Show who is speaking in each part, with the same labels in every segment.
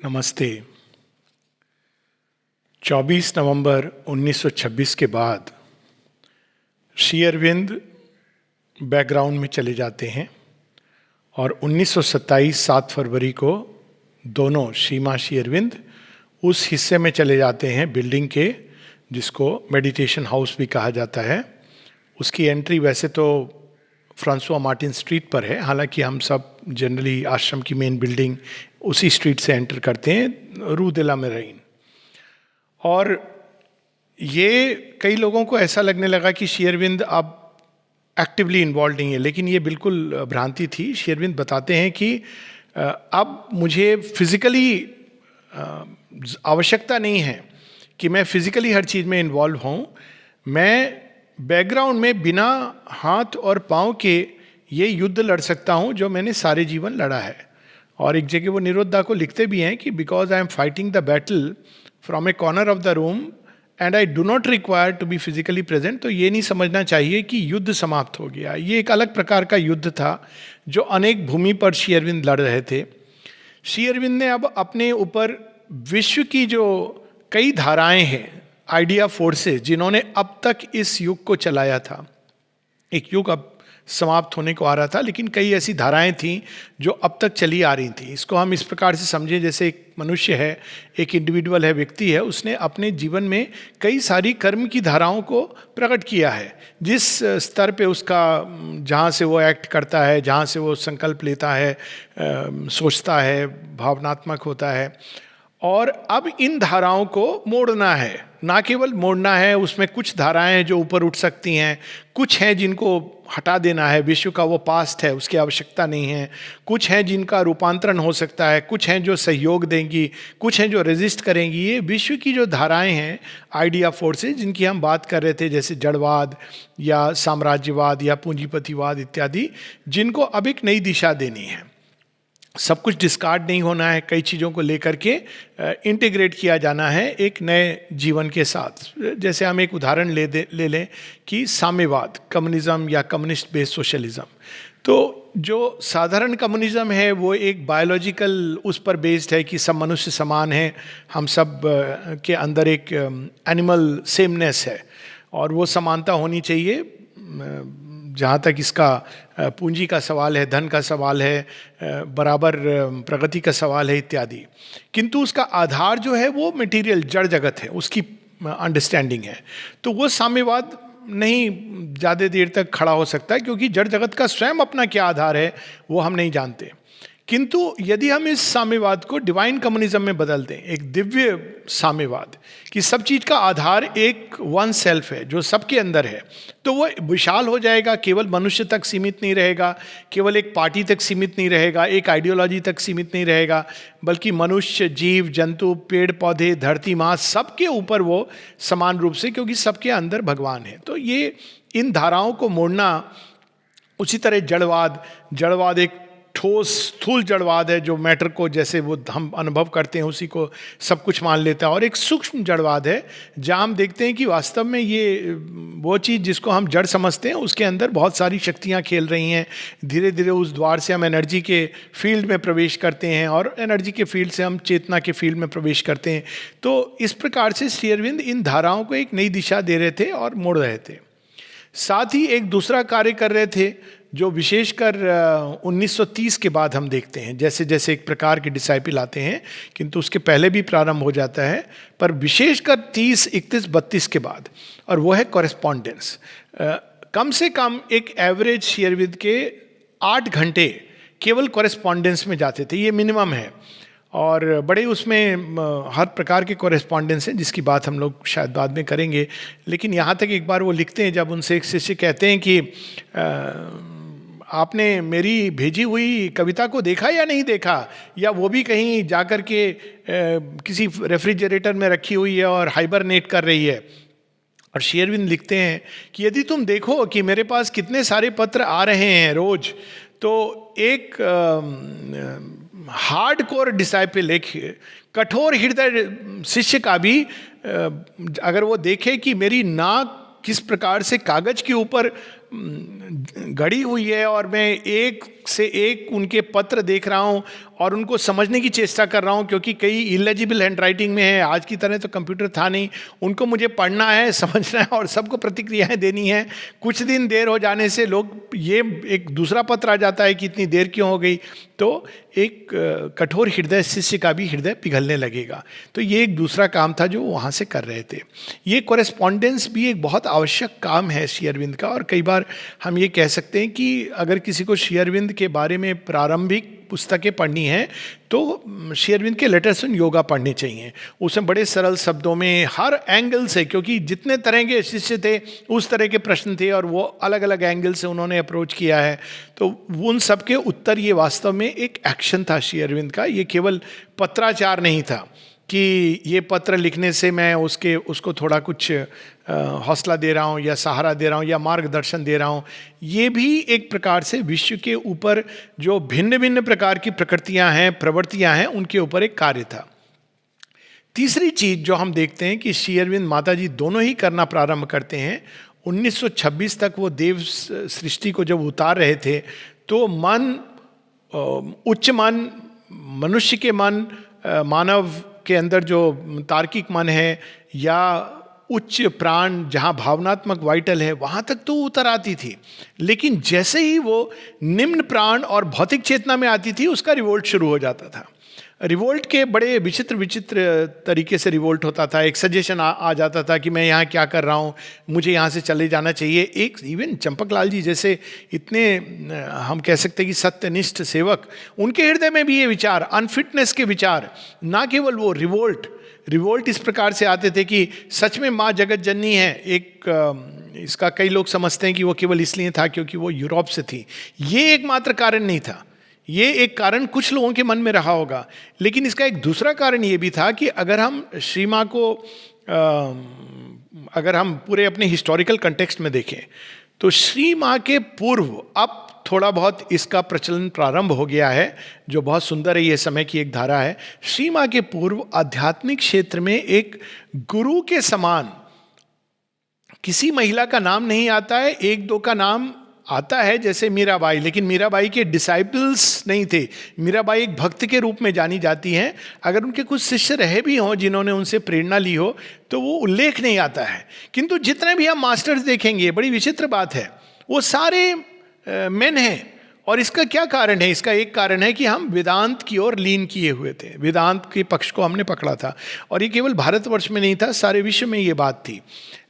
Speaker 1: नमस्ते। 24 नवंबर 1926 के बाद श्री अरविंद बैकग्राउंड में चले जाते हैं और 1927 7 फरवरी को दोनों श्री अरविंद उस हिस्से में चले जाते हैं बिल्डिंग के जिसको मेडिटेशन हाउस भी कहा जाता है। उसकी एंट्री वैसे तो फ्रांसुआ मार्टिन स्ट्रीट पर है, हालांकि हम सब जनरली आश्रम की मेन बिल्डिंग उसी स्ट्रीट से एंटर करते हैं, रू दे ला मेरीन। और ये कई लोगों को ऐसा लगने लगा कि श्री अरविंद अब एक्टिवली इन्वॉल्व नहीं है, लेकिन ये बिल्कुल भ्रांति थी। श्री अरविंद बताते हैं कि अब मुझे फिजिकली आवश्यकता नहीं है कि मैं फिजिकली हर चीज़ में इन्वॉल्व हूँ। मैं बैकग्राउंड में बिना हाथ और पाँव के ये युद्ध लड़ सकता हूँ जो मैंने सारे जीवन लड़ा है। और एक जगह वो निरोधा को लिखते भी हैं कि because I am fighting the battle from a corner of the room and I do not require to be physically present. तो ये नहीं समझना चाहिए कि युद्ध समाप्त हो गया। ये एक अलग प्रकार का युद्ध था जो अनेक भूमि पर श्री अरविंद लड़ रहे थे। श्री अरविंद ने अब अपने ऊपर विश्व की जो कई धाराएं हैं, आइडिया फोर्सेस, जिन्होंने अब तक इस युग को चलाया था, एक युग अब समाप्त होने को आ रहा था, लेकिन कई ऐसी धाराएं थीं जो अब तक चली आ रही थी। इसको हम इस प्रकार से समझें जैसे एक मनुष्य है, एक इंडिविजुअल है, व्यक्ति है, उसने अपने जीवन में कई सारी कर्म की धाराओं को प्रकट किया है। जिस स्तर पे उसका, जहाँ से वो एक्ट करता है, जहाँ से वो संकल्प लेता है, सोचता है, भावनात्मक होता है, और अब इन धाराओं को मोड़ना है। ना केवल मोड़ना है, उसमें कुछ धाराएं हैं जो ऊपर उठ सकती हैं, कुछ हैं जिनको हटा देना है। विश्व का वो पास्ट है, उसकी आवश्यकता नहीं है। कुछ हैं जिनका रूपांतरण हो सकता है, कुछ हैं जो सहयोग देंगी, कुछ हैं जो रेजिस्ट करेंगी। ये विश्व की जो धाराएं हैं, आइडिया फोर्सेस, जिनकी हम बात कर रहे थे, जैसे जड़वाद या साम्राज्यवाद या पूंजीपतिवाद इत्यादि, जिनको अब एक नई दिशा देनी है। सब कुछ डिस्कार्ड नहीं होना है, कई चीज़ों को लेकर के इंटीग्रेट किया जाना है एक नए जीवन के साथ। जैसे हम एक उदाहरण ले लें कि साम्यवाद, कम्युनिज्म या कम्युनिस्ट बेस्ड सोशलिज्म। तो जो साधारण कम्युनिज्म है वो एक बायोलॉजिकल उस पर बेस्ड है कि सब मनुष्य समान हैं, हम सब के अंदर एक एनिमल सेमनेस है और वो समानता होनी चाहिए। जहाँ तक इसका पूंजी का सवाल है, धन का सवाल है, बराबर प्रगति का सवाल है इत्यादि। किंतु उसका आधार जो है वो मटेरियल जड़ जगत है, उसकी अंडरस्टैंडिंग है। तो वो साम्यवाद नहीं ज़्यादा देर तक खड़ा हो सकता है, क्योंकि जड़ जगत का स्वयं अपना क्या आधार है वो हम नहीं जानते। किंतु यदि हम इस साम्यवाद को डिवाइन कम्युनिज्म में बदल दें, एक दिव्य साम्यवाद कि सब चीज़ का आधार एक वन सेल्फ है जो सबके अंदर है, तो वो विशाल हो जाएगा। केवल मनुष्य तक सीमित नहीं रहेगा, केवल एक पार्टी तक सीमित नहीं रहेगा, एक आइडियोलॉजी तक सीमित नहीं रहेगा, बल्कि मनुष्य, जीव जंतु, पेड़ पौधे, धरती माँ, सबके ऊपर वो समान रूप से, क्योंकि सबके अंदर भगवान है। तो ये इन धाराओं को मोड़ना। उसी तरह जड़वाद एक ठोस स्थूल जड़वाद है जो मैटर को, जैसे वो हम अनुभव करते हैं उसी को सब कुछ मान लेता है। और एक सूक्ष्म जड़वाद है जहाँ हम देखते हैं कि वास्तव में ये वो चीज़ जिसको हम जड़ समझते हैं उसके अंदर बहुत सारी शक्तियाँ खेल रही हैं। धीरे धीरे उस द्वार से हम एनर्जी के फील्ड में प्रवेश करते हैं और एनर्जी के फील्ड से हम चेतना के फील्ड में प्रवेश करते हैं। तो इस प्रकार से श्री अरविंद इन धाराओं को एक नई दिशा दे रहे थे और मोड़ रहे थे। साथ ही एक दूसरा कार्य कर रहे थे जो विशेषकर 1930 के बाद हम देखते हैं। जैसे जैसे एक प्रकार के डिसाइपल आते हैं, किंतु उसके पहले भी प्रारंभ हो जाता है, पर विशेषकर 30, 31, 32 के बाद, और वो है कॉरेस्पॉन्डेंस। कम से कम एक एवरेज श्री अरविंद के 8 घंटे केवल कॉरेस्पॉन्डेंस में जाते थे, ये मिनिमम है। और बड़े उसमें हर प्रकार के कॉरेस्पॉन्डेंस हैं जिसकी बात हम लोग शायद बाद में करेंगे। लेकिन यहाँ तक एक बार वो लिखते हैं, जब उनसे एक शिष्य कहते हैं कि आपने मेरी भेजी हुई कविता को देखा या नहीं देखा, या वो भी कहीं जाकर के किसी रेफ्रिजरेटर में रखी हुई है और हाइबरनेट कर रही है। और श्री अरविंद लिखते हैं कि यदि तुम देखो कि मेरे पास कितने सारे पत्र आ रहे हैं रोज, तो एक हार्ड कोर डिसाइपल, एक कठोर हृदय शिष्य का भी अगर वो देखे कि मेरी नाक किस प्रकार से कागज के ऊपर गढ़ी हुई है और मैं एक से एक उनके पत्र देख रहा हूँ और उनको समझने की चेष्टा कर रहा हूँ, क्योंकि कई इलेजिबल हैंड राइटिंग में है। आज की तरह तो कंप्यूटर था नहीं, उनको मुझे पढ़ना है, समझना है और सबको प्रतिक्रियाएं देनी है। कुछ दिन देर हो जाने से लोग, ये एक दूसरा पत्र आ जाता है कि इतनी देर क्यों हो गई, तो एक कठोर हृदय शिष्य का भी हृदय पिघलने लगेगा। तो ये एक दूसरा काम था जो वहाँ से कर रहे थे। ये कोरेस्पॉन्डेंस भी एक बहुत आवश्यक काम है श्री अरविंद का। और कई बार हम ये कह सकते हैं कि अगर किसी को श्री अरविंद के बारे में प्रारंभिक पुस्तकें पढ़नी है तो श्री अरविंद के लेटर्स ऑन योगा पढ़ने चाहिए। उसमें बड़े सरल शब्दों में हर एंगल से, क्योंकि जितने तरह के शिष्य थे उस तरह के प्रश्न थे और वो अलग अलग एंगल से उन्होंने अप्रोच किया है, तो उन सब के उत्तर ये वास्तव में एक एक्शन था श्री अरविंद का। ये केवल पत्राचार नहीं था कि ये पत्र लिखने से मैं उसको थोड़ा कुछ हौसला दे रहा हूँ या सहारा दे रहा हूँ या मार्गदर्शन दे रहा हूँ। ये भी एक प्रकार से विश्व के ऊपर जो भिन्न भिन्न प्रकार की प्रकृतियाँ हैं, प्रवृत्तियाँ हैं, उनके ऊपर एक कार्य था। तीसरी चीज जो हम देखते हैं कि श्री अरविंद माता जी दोनों ही करना प्रारंभ करते हैं। 1926 तक वो देव सृष्टि को जब उतार रहे थे तो मन, उच्च मन, मनुष्य के मन, मानव के अंदर जो तार्किक मन है या उच्च प्राण जहाँ भावनात्मक वाइटल है, वहाँ तक तो उतर आती थी। लेकिन जैसे ही वो निम्न प्राण और भौतिक चेतना में आती थी उसका रिवोल्ट शुरू हो जाता था। रिवोल्ट के बड़े विचित्र विचित्र तरीके से रिवोल्ट होता था। एक सजेशन आ जाता था कि मैं यहाँ क्या कर रहा हूँ, मुझे यहाँ से चले जाना चाहिए। एक इवन चंपकलाल जी जैसे इतने हम कह सकते हैं कि सत्यनिष्ठ सेवक, उनके हृदय में भी ये विचार, अनफिटनेस के विचार, ना केवल वो रिवोल्ट इस प्रकार से आते थे कि सच में माँ जगत जननी है। इसका कई लोग समझते हैं कि वो केवल इसलिए था क्योंकि वो यूरोप से थी। ये एकमात्र कारण नहीं था। ये एक कारण कुछ लोगों के मन में रहा होगा, लेकिन इसका एक दूसरा कारण ये भी था कि अगर हम श्री माँ को अगर हम पूरे अपने हिस्टोरिकल कंटेक्स्ट में देखें तो श्री माँ के पूर्व अब थोड़ा बहुत इसका प्रचलन प्रारंभ हो गया है, जो बहुत सुंदर है। ये समय की एक धारा है। श्री माँ के पूर्व आध्यात्मिक क्षेत्र में एक गुरु के समान किसी महिला का नाम नहीं आता है। एक दो का नाम आता है जैसे मीराबाई, लेकिन मीराबाई के डिसाइपल्स नहीं थे। मीराबाई एक भक्त के रूप में जानी जाती हैं। अगर उनके कुछ शिष्य रहे भी हों जिन्होंने उनसे प्रेरणा ली हो तो वो उल्लेख नहीं आता है। किंतु जितने भी हम मास्टर्स देखेंगे, बड़ी विचित्र बात है, वो सारे मेन हैं। और इसका क्या कारण है? इसका एक कारण है कि हम वेदांत की ओर लीन किए हुए थे, वेदांत के पक्ष को हमने पकड़ा था। और ये केवल भारतवर्ष में नहीं था, सारे विश्व में ये बात थी।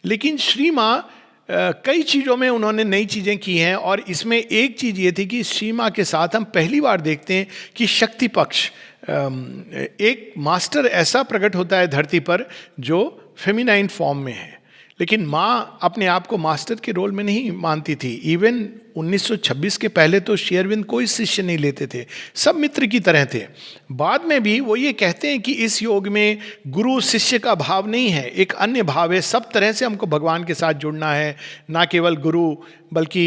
Speaker 1: लेकिन श्री माँ कई चीज़ों में उन्होंने नई चीज़ें की हैं, और इसमें एक चीज़ ये थी कि श्री माँ के साथ हम पहली बार देखते हैं कि शक्ति पक्ष, एक मास्टर ऐसा प्रकट होता है धरती पर जो फेमिनाइन फॉर्म में है। लेकिन माँ अपने आप को मास्टर के रोल में नहीं मानती थी। इवन 1926 के पहले तो श्री अरविंद कोई शिष्य नहीं लेते थे, सब मित्र की तरह थे। बाद में भी वो ये कहते हैं कि इस योग में गुरु शिष्य का भाव नहीं है, एक अन्य भाव है। सब तरह से हमको भगवान के साथ जुड़ना है, ना केवल गुरु बल्कि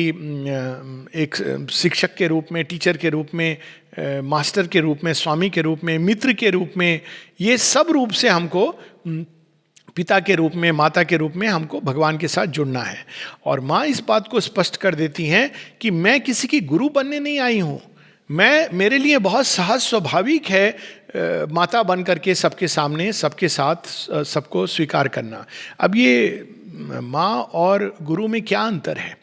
Speaker 1: एक शिक्षक के रूप में, टीचर के रूप में, मास्टर के रूप में, स्वामी के रूप में, मित्र के रूप में, ये सब रूप से हमको, पिता के रूप में, माता के रूप में हमको भगवान के साथ जुड़ना है। और माँ इस बात को स्पष्ट कर देती हैं कि मैं किसी की गुरु बनने नहीं आई हूँ। मेरे लिए बहुत सहज स्वाभाविक है माता बन करके सबके सामने, सबके साथ सबको स्वीकार करना। अब ये माँ और गुरु में क्या अंतर है?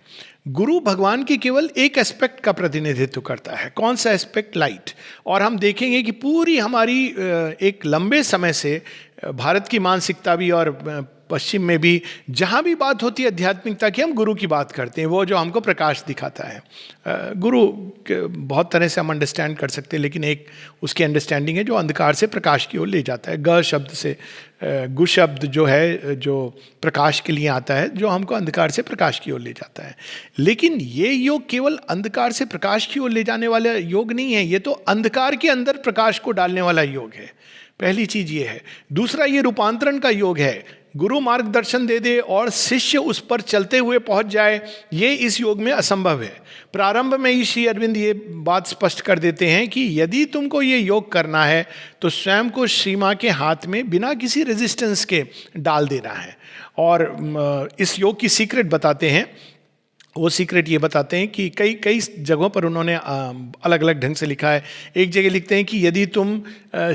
Speaker 1: गुरु भगवान की केवल एक एस्पेक्ट का प्रतिनिधित्व करता है। कौन सा एस्पेक्ट? लाइट। और हम देखेंगे कि पूरी हमारी एक लंबे समय से भारत की मानसिकता भी और पश्चिम में भी जहाँ भी बात होती है आध्यात्मिकता की, हम गुरु की बात करते हैं, वो जो हमको प्रकाश दिखाता है। गुरु बहुत तरह से हम अंडरस्टैंड कर सकते हैं, लेकिन एक उसकी अंडरस्टैंडिंग है जो अंधकार से प्रकाश की ओर ले जाता है। ग शब्द से, गु शब्द जो है, जो प्रकाश के लिए आता है, जो हमको अंधकार से प्रकाश की ओर ले जाता है। लेकिन ये योग केवल अंधकार से प्रकाश की ओर ले जाने वाला योग नहीं है, ये तो अंधकार के अंदर प्रकाश को डालने वाला योग है। पहली चीज ये है। दूसरा, ये रूपांतरण का योग है। गुरु मार्गदर्शन दे दे और शिष्य उस पर चलते हुए पहुंच जाए, ये इस योग में असंभव है। प्रारंभ में ही श्री अरविंद ये बात स्पष्ट कर देते हैं कि यदि तुमको ये योग करना है तो स्वयं को श्री माँ के हाथ में बिना किसी रेजिस्टेंस के डाल देना है। और इस योग की सीक्रेट बताते हैं। वो सीक्रेट ये बताते हैं कि कई कई जगहों पर उन्होंने अलग अलग ढंग से लिखा है। एक जगह लिखते हैं कि यदि तुम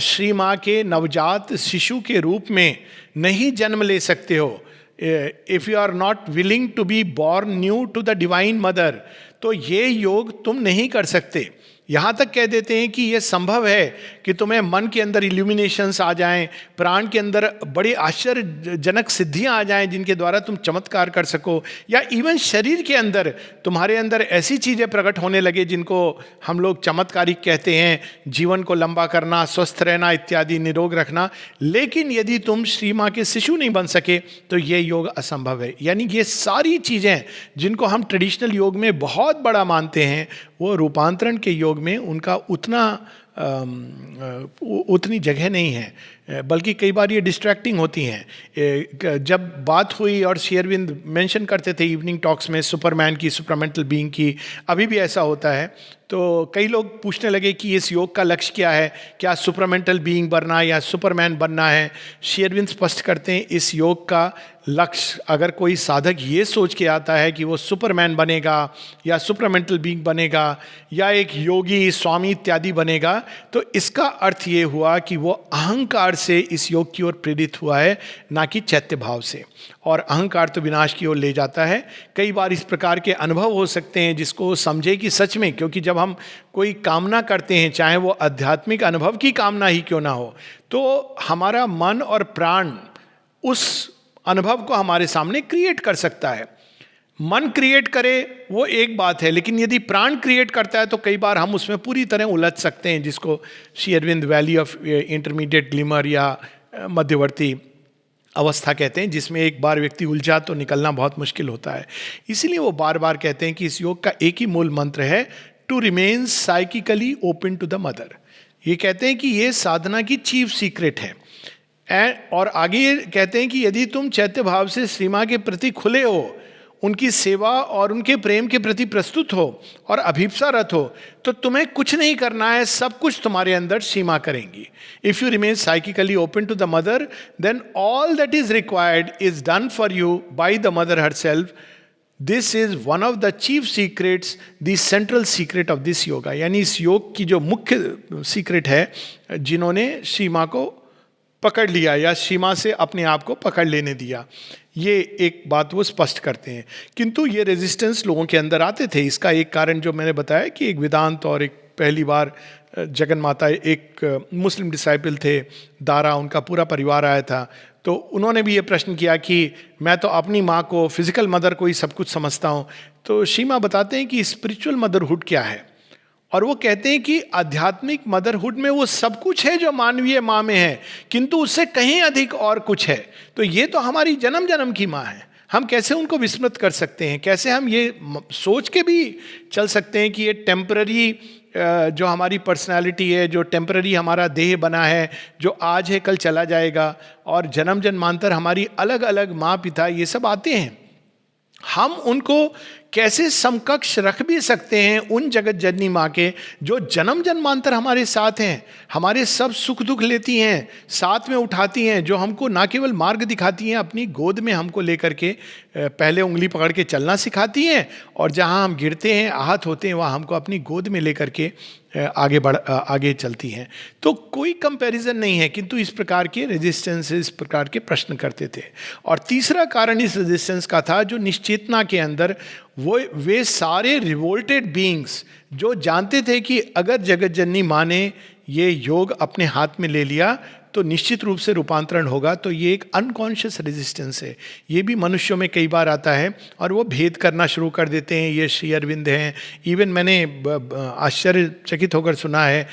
Speaker 1: श्री माँ के नवजात शिशु के रूप में नहीं जन्म ले सकते हो, if you are not willing to be born new to the divine mother, तो ये योग तुम नहीं कर सकते। यहाँ तक कह देते हैं कि यह संभव है कि तुम्हें मन के अंदर इल्यूमिनेशंस आ जाएं, प्राण के अंदर बड़ी आश्चर्यजनक सिद्धियां आ जाएं जिनके द्वारा तुम चमत्कार कर सको, या इवन शरीर के अंदर तुम्हारे अंदर ऐसी चीज़ें प्रकट होने लगे जिनको हम लोग चमत्कारिक कहते हैं, जीवन को लंबा करना, स्वस्थ रहना इत्यादि, निरोग रखना। लेकिन यदि तुम श्री माँ के शिशु नहीं बन सके तो ये योग असंभव है। यानी ये सारी चीज़ें जिनको हम ट्रेडिशनल योग में बहुत बड़ा मानते हैं, वो रूपांतरण के योग में उनका उतनी जगह नहीं है, बल्कि कई बार ये डिस्ट्रैक्टिंग होती हैं। जब बात हुई और श्री अरविंद मेंशन करते थे इवनिंग टॉक्स में सुपरमैन की, सुपरमेंटल बीइंग की, अभी भी ऐसा होता है, तो कई लोग पूछने लगे कि इस योग का लक्ष्य क्या है, क्या सुपरमेंटल बीइंग बनना या सुपरमैन बनना है। श्री अरविंद स्पष्ट करते हैं इस योग का लक्ष्य, अगर कोई साधक ये सोच के आता है कि वो सुपरमैन बनेगा या सुपरमेंटल बीइंग बनेगा या एक योगी स्वामी इत्यादि बनेगा, तो इसका अर्थ ये हुआ कि वो अहंकार से इस योग की ओर प्रेरित हुआ है, ना कि चैत्य भाव से। और अहंकार तो विनाश की ओर ले जाता है। कई बार इस प्रकार के अनुभव हो सकते हैं जिसको समझे कि सच में, क्योंकि जब हम कोई कामना करते हैं, चाहे वो आध्यात्मिक अनुभव की कामना ही क्यों ना हो, तो हमारा मन और प्राण उस अनुभव को हमारे सामने क्रिएट कर सकता है। मन क्रिएट करे वो एक बात है, लेकिन यदि प्राण क्रिएट करता है तो कई बार हम उसमें पूरी तरह उलझ सकते हैं, जिसको Shri Aurobindo valley of intermediate glimmer या मध्यवर्ती अवस्था कहते हैं, जिसमें एक बार व्यक्ति उलझा तो निकलना बहुत मुश्किल होता है। इसीलिए वो बार बार कहते हैं कि इस योग का एक ही मूल मंत्र है, to remain psychically open to the Mother. ये कहते हैं कि ये साधना की चीफ सीक्रेट है। और आगे ये कहते हैं कि यदि तुम चैत्य भाव से श्री माँ के प्रति खुले हो, उनकी सेवा और उनके प्रेम के प्रति प्रस्तुत हो और अभिप्सारत हो, तो तुम्हें कुछ नहीं करना है, सब कुछ तुम्हारे अंदर सीमा करेंगी। If you remain psychically open to the Mother, then all that is required is done for you by the Mother herself. This is one of the chief secrets, the central secret of this yoga. यानी इस योग की जो मुख्य secret है, जिन्होंने श्री माँ को पकड़ लिया या सीमा से अपने आप को पकड़ लेने दिया, ये एक बात वो स्पष्ट करते हैं। किंतु ये रेजिस्टेंस लोगों के अंदर आते थे। इसका एक कारण जो मैंने बताया कि एक वेदांत और एक पहली बार जगन माता, एक मुस्लिम डिसाइपल थे दारा, उनका पूरा परिवार आया था, तो उन्होंने भी ये प्रश्न किया कि मैं तो अपनी माँ को, फिजिकल मदर को ही सब कुछ समझता हूँ। तो शीमा बताते हैं कि स्पिरिचुअल मदरहुड क्या है, और वो कहते हैं कि आध्यात्मिक मदरहुड में वो सब कुछ है जो मानवीय माँ में है, किंतु उससे कहीं अधिक और कुछ है। तो ये तो हमारी जन्म जन्म की माँ है, हम कैसे उनको विस्मृत कर सकते हैं? कैसे हम ये सोच के भी चल सकते हैं कि ये टेम्पररी जो हमारी पर्सनालिटी है, जो टेम्पररी हमारा देह बना है, जो आज है कल चला जाएगा, और जन्म जन्मांतर हमारी अलग अलग माँ पिता ये सब आते हैं, हम उनको कैसे समकक्ष रख भी सकते हैं उन जगत जननी माँ के जो जन्म जन्मांतर हमारे साथ हैं, हमारे सब सुख दुख लेती हैं, साथ में उठाती हैं, जो हमको ना केवल मार्ग दिखाती हैं, अपनी गोद में हमको लेकर के पहले उंगली पकड़ के चलना सिखाती हैं, और जहाँ हम गिरते हैं, आहत होते हैं, वहाँ हमको अपनी गोद में लेकर के आगे चलती हैं। तो कोई कंपैरिजन नहीं है, किंतु इस प्रकार के रेजिस्टेंस, इस प्रकार के प्रश्न करते थे। और तीसरा कारण इस रेजिस्टेंस का था जो निश्चेतना के अंदर वे सारे रिवोल्टेड बीइंग्स जो जानते थे कि अगर जगत जननी माँ ने ये योग अपने हाथ में ले लिया तो निश्चित रूप से रूपांतरण होगा। तो ये एक अनकॉन्शियस रेजिस्टेंस है, ये भी मनुष्यों में कई बार आता है, और वो भेद करना शुरू कर देते हैं। ये श्री अरविंद हैं, इवन मैंने आश्चर्यचकित होकर सुना है,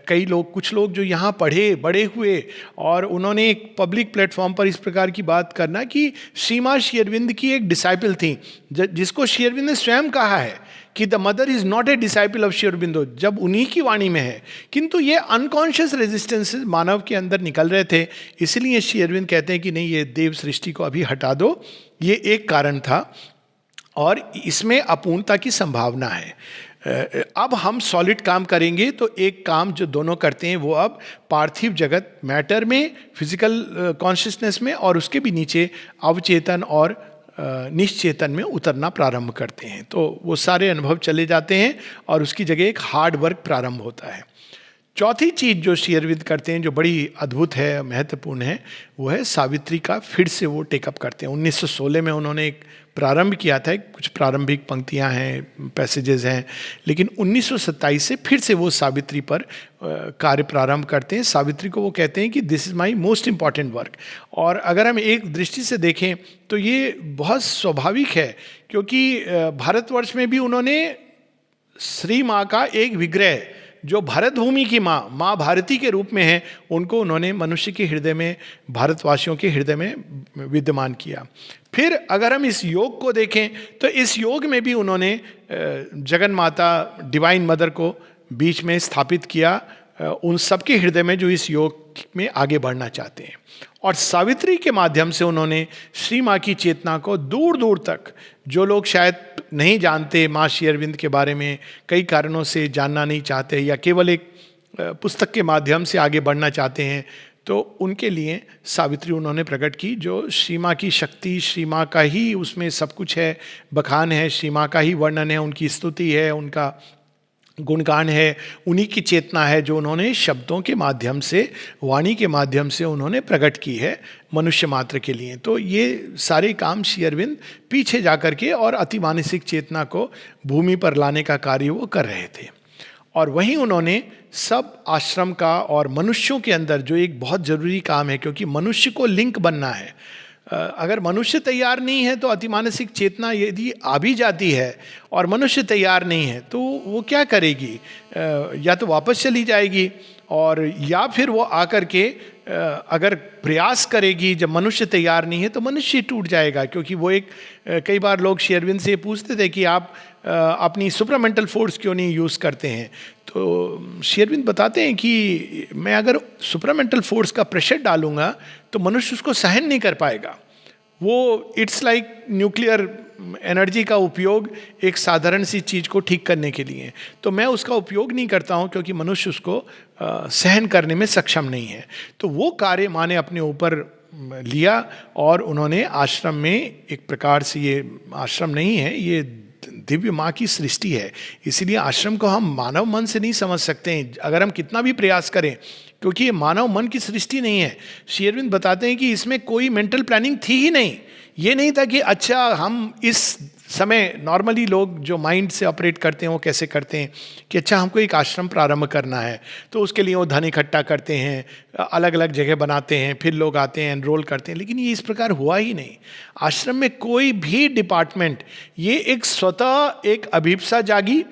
Speaker 1: कई लोग, कुछ लोग जो यहाँ पढ़े बड़े हुए, और उन्होंने एक पब्लिक प्लेटफॉर्म पर इस प्रकार की बात करना कि श्रीमा श्री अरविंद की एक डिसाइपल थी, जिसको श्री अरविंद ने स्वयं कहा है कि the Mother is not a disciple of Shri Aurobindo, जब उन्हीं की वाणी में है। किंतु ये अनकॉन्शियस रेजिस्टेंसेस मानव के अंदर निकल रहे थे, इसलिए श्री अरविंद कहते हैं कि नहीं, ये देव सृष्टि को अभी हटा दो। ये एक कारण था, और इसमें अपूर्णता की संभावना है। अब हम सॉलिड काम करेंगे तो एक काम जो दोनों करते हैं वो अब पार्थिव जगत, मैटर में, फिजिकल कॉन्शियसनेस में, और उसके भी नीचे अवचेतन और निश्चेतन में उतरना प्रारंभ करते हैं। तो वो सारे अनुभव चले जाते हैं और उसकी जगह एक हार्ड वर्क प्रारंभ होता है। चौथी चीज जो श्री अरविंद करते हैं, जो बड़ी अद्भुत है, महत्वपूर्ण है, वो है सावित्री का फिर से वो टेकअप करते हैं। 1916 में उन्होंने एक प्रारंभ किया था, कुछ प्रारंभिक पंक्तियां हैं, पैसेजेस हैं, लेकिन 1927 से फिर से वो सावित्री पर कार्य प्रारंभ करते हैं। सावित्री को वो कहते हैं कि this is my most important work. और अगर हम एक दृष्टि से देखें तो ये बहुत स्वाभाविक है, क्योंकि भारतवर्ष में भी उन्होंने श्री माँ का एक विग्रह, जो भारत भूमि की माँ, माँ भारती के रूप में है, उनको उन्होंने मनुष्य के हृदय में, भारतवासियों के हृदय में विद्यमान किया। फिर अगर हम इस योग को देखें तो इस योग में भी उन्होंने जगन माता, डिवाइन मदर को बीच में स्थापित किया, उन सबके हृदय में जो इस योग में आगे बढ़ना चाहते हैं। और सावित्री के माध्यम से उन्होंने श्री माँ की चेतना को दूर दूर तक, जो लोग शायद नहीं जानते माँ श्री अरविंद के बारे में, कई कारणों से जानना नहीं चाहते या केवल एक पुस्तक के माध्यम से आगे बढ़ना चाहते हैं, तो उनके लिए सावित्री उन्होंने प्रकट की, जो श्री माँ की शक्ति, श्री माँ का ही उसमें सब कुछ है, बखान है, श्री माँ का ही वर्णन है, उनकी स्तुति है, उनका गुणगान है, उन्हीं की चेतना है जो उन्होंने शब्दों के माध्यम से, वाणी के माध्यम से उन्होंने प्रकट की है मनुष्य मात्र के लिए। तो ये सारे काम श्री अरविंद पीछे जाकर के और अतिमानसिक चेतना को भूमि पर लाने का कार्य वो कर रहे थे। और वहीं उन्होंने सब आश्रम का और मनुष्यों के अंदर जो एक बहुत जरूरी काम है, क्योंकि मनुष्य को लिंक बनना है। अगर मनुष्य तैयार नहीं है तो अतिमानसिक चेतना यदि आ भी जाती है और मनुष्य तैयार नहीं है तो वो क्या करेगी? या तो वापस चली जाएगी, और या फिर वो आकर के अगर प्रयास करेगी, जब मनुष्य तैयार नहीं है तो मनुष्य टूट जाएगा। क्योंकि वो एक, कई बार लोग श्री अरविंद से पूछते थे कि आप अपनी सुपरामेंटल फोर्स क्यों नहीं यूज़ करते हैं, तो श्री अरविंद बताते हैं कि मैं अगर सुपरामेंटल फोर्स का प्रेशर डालूंगा तो मनुष्य उसको सहन नहीं कर पाएगा। वो इट्स लाइक न्यूक्लियर एनर्जी का उपयोग एक साधारण सी चीज़ को ठीक करने के लिए, तो मैं उसका उपयोग नहीं करता हूँ क्योंकि मनुष्य उसको सहन करने में सक्षम नहीं है। तो वो कार्य माँ ने अपने ऊपर लिया और उन्होंने आश्रम में, एक प्रकार से ये आश्रम नहीं है, ये दिव्य माँ की सृष्टि है, इसीलिए आश्रम को हम मानव मन से नहीं समझ सकते हैं अगर हम कितना भी प्रयास करें, क्योंकि ये मानव मन की सृष्टि नहीं है। श्री अरविंद बताते हैं कि इसमें कोई मेंटल प्लानिंग थी ही नहीं। ये नहीं था कि अच्छा हम इस समय, नॉर्मली लोग जो माइंड से ऑपरेट करते हैं वो कैसे करते हैं कि अच्छा हमको एक आश्रम प्रारंभ करना है, तो उसके लिए वो धन इकट्ठा करते हैं, अलग अलग जगह बनाते हैं, फिर लोग आते हैं, एनरोल करते हैं। लेकिन ये इस प्रकार हुआ ही नहीं। आश्रम में कोई भी डिपार्टमेंट, ये एक स्वतः एक अभिप्सा जागी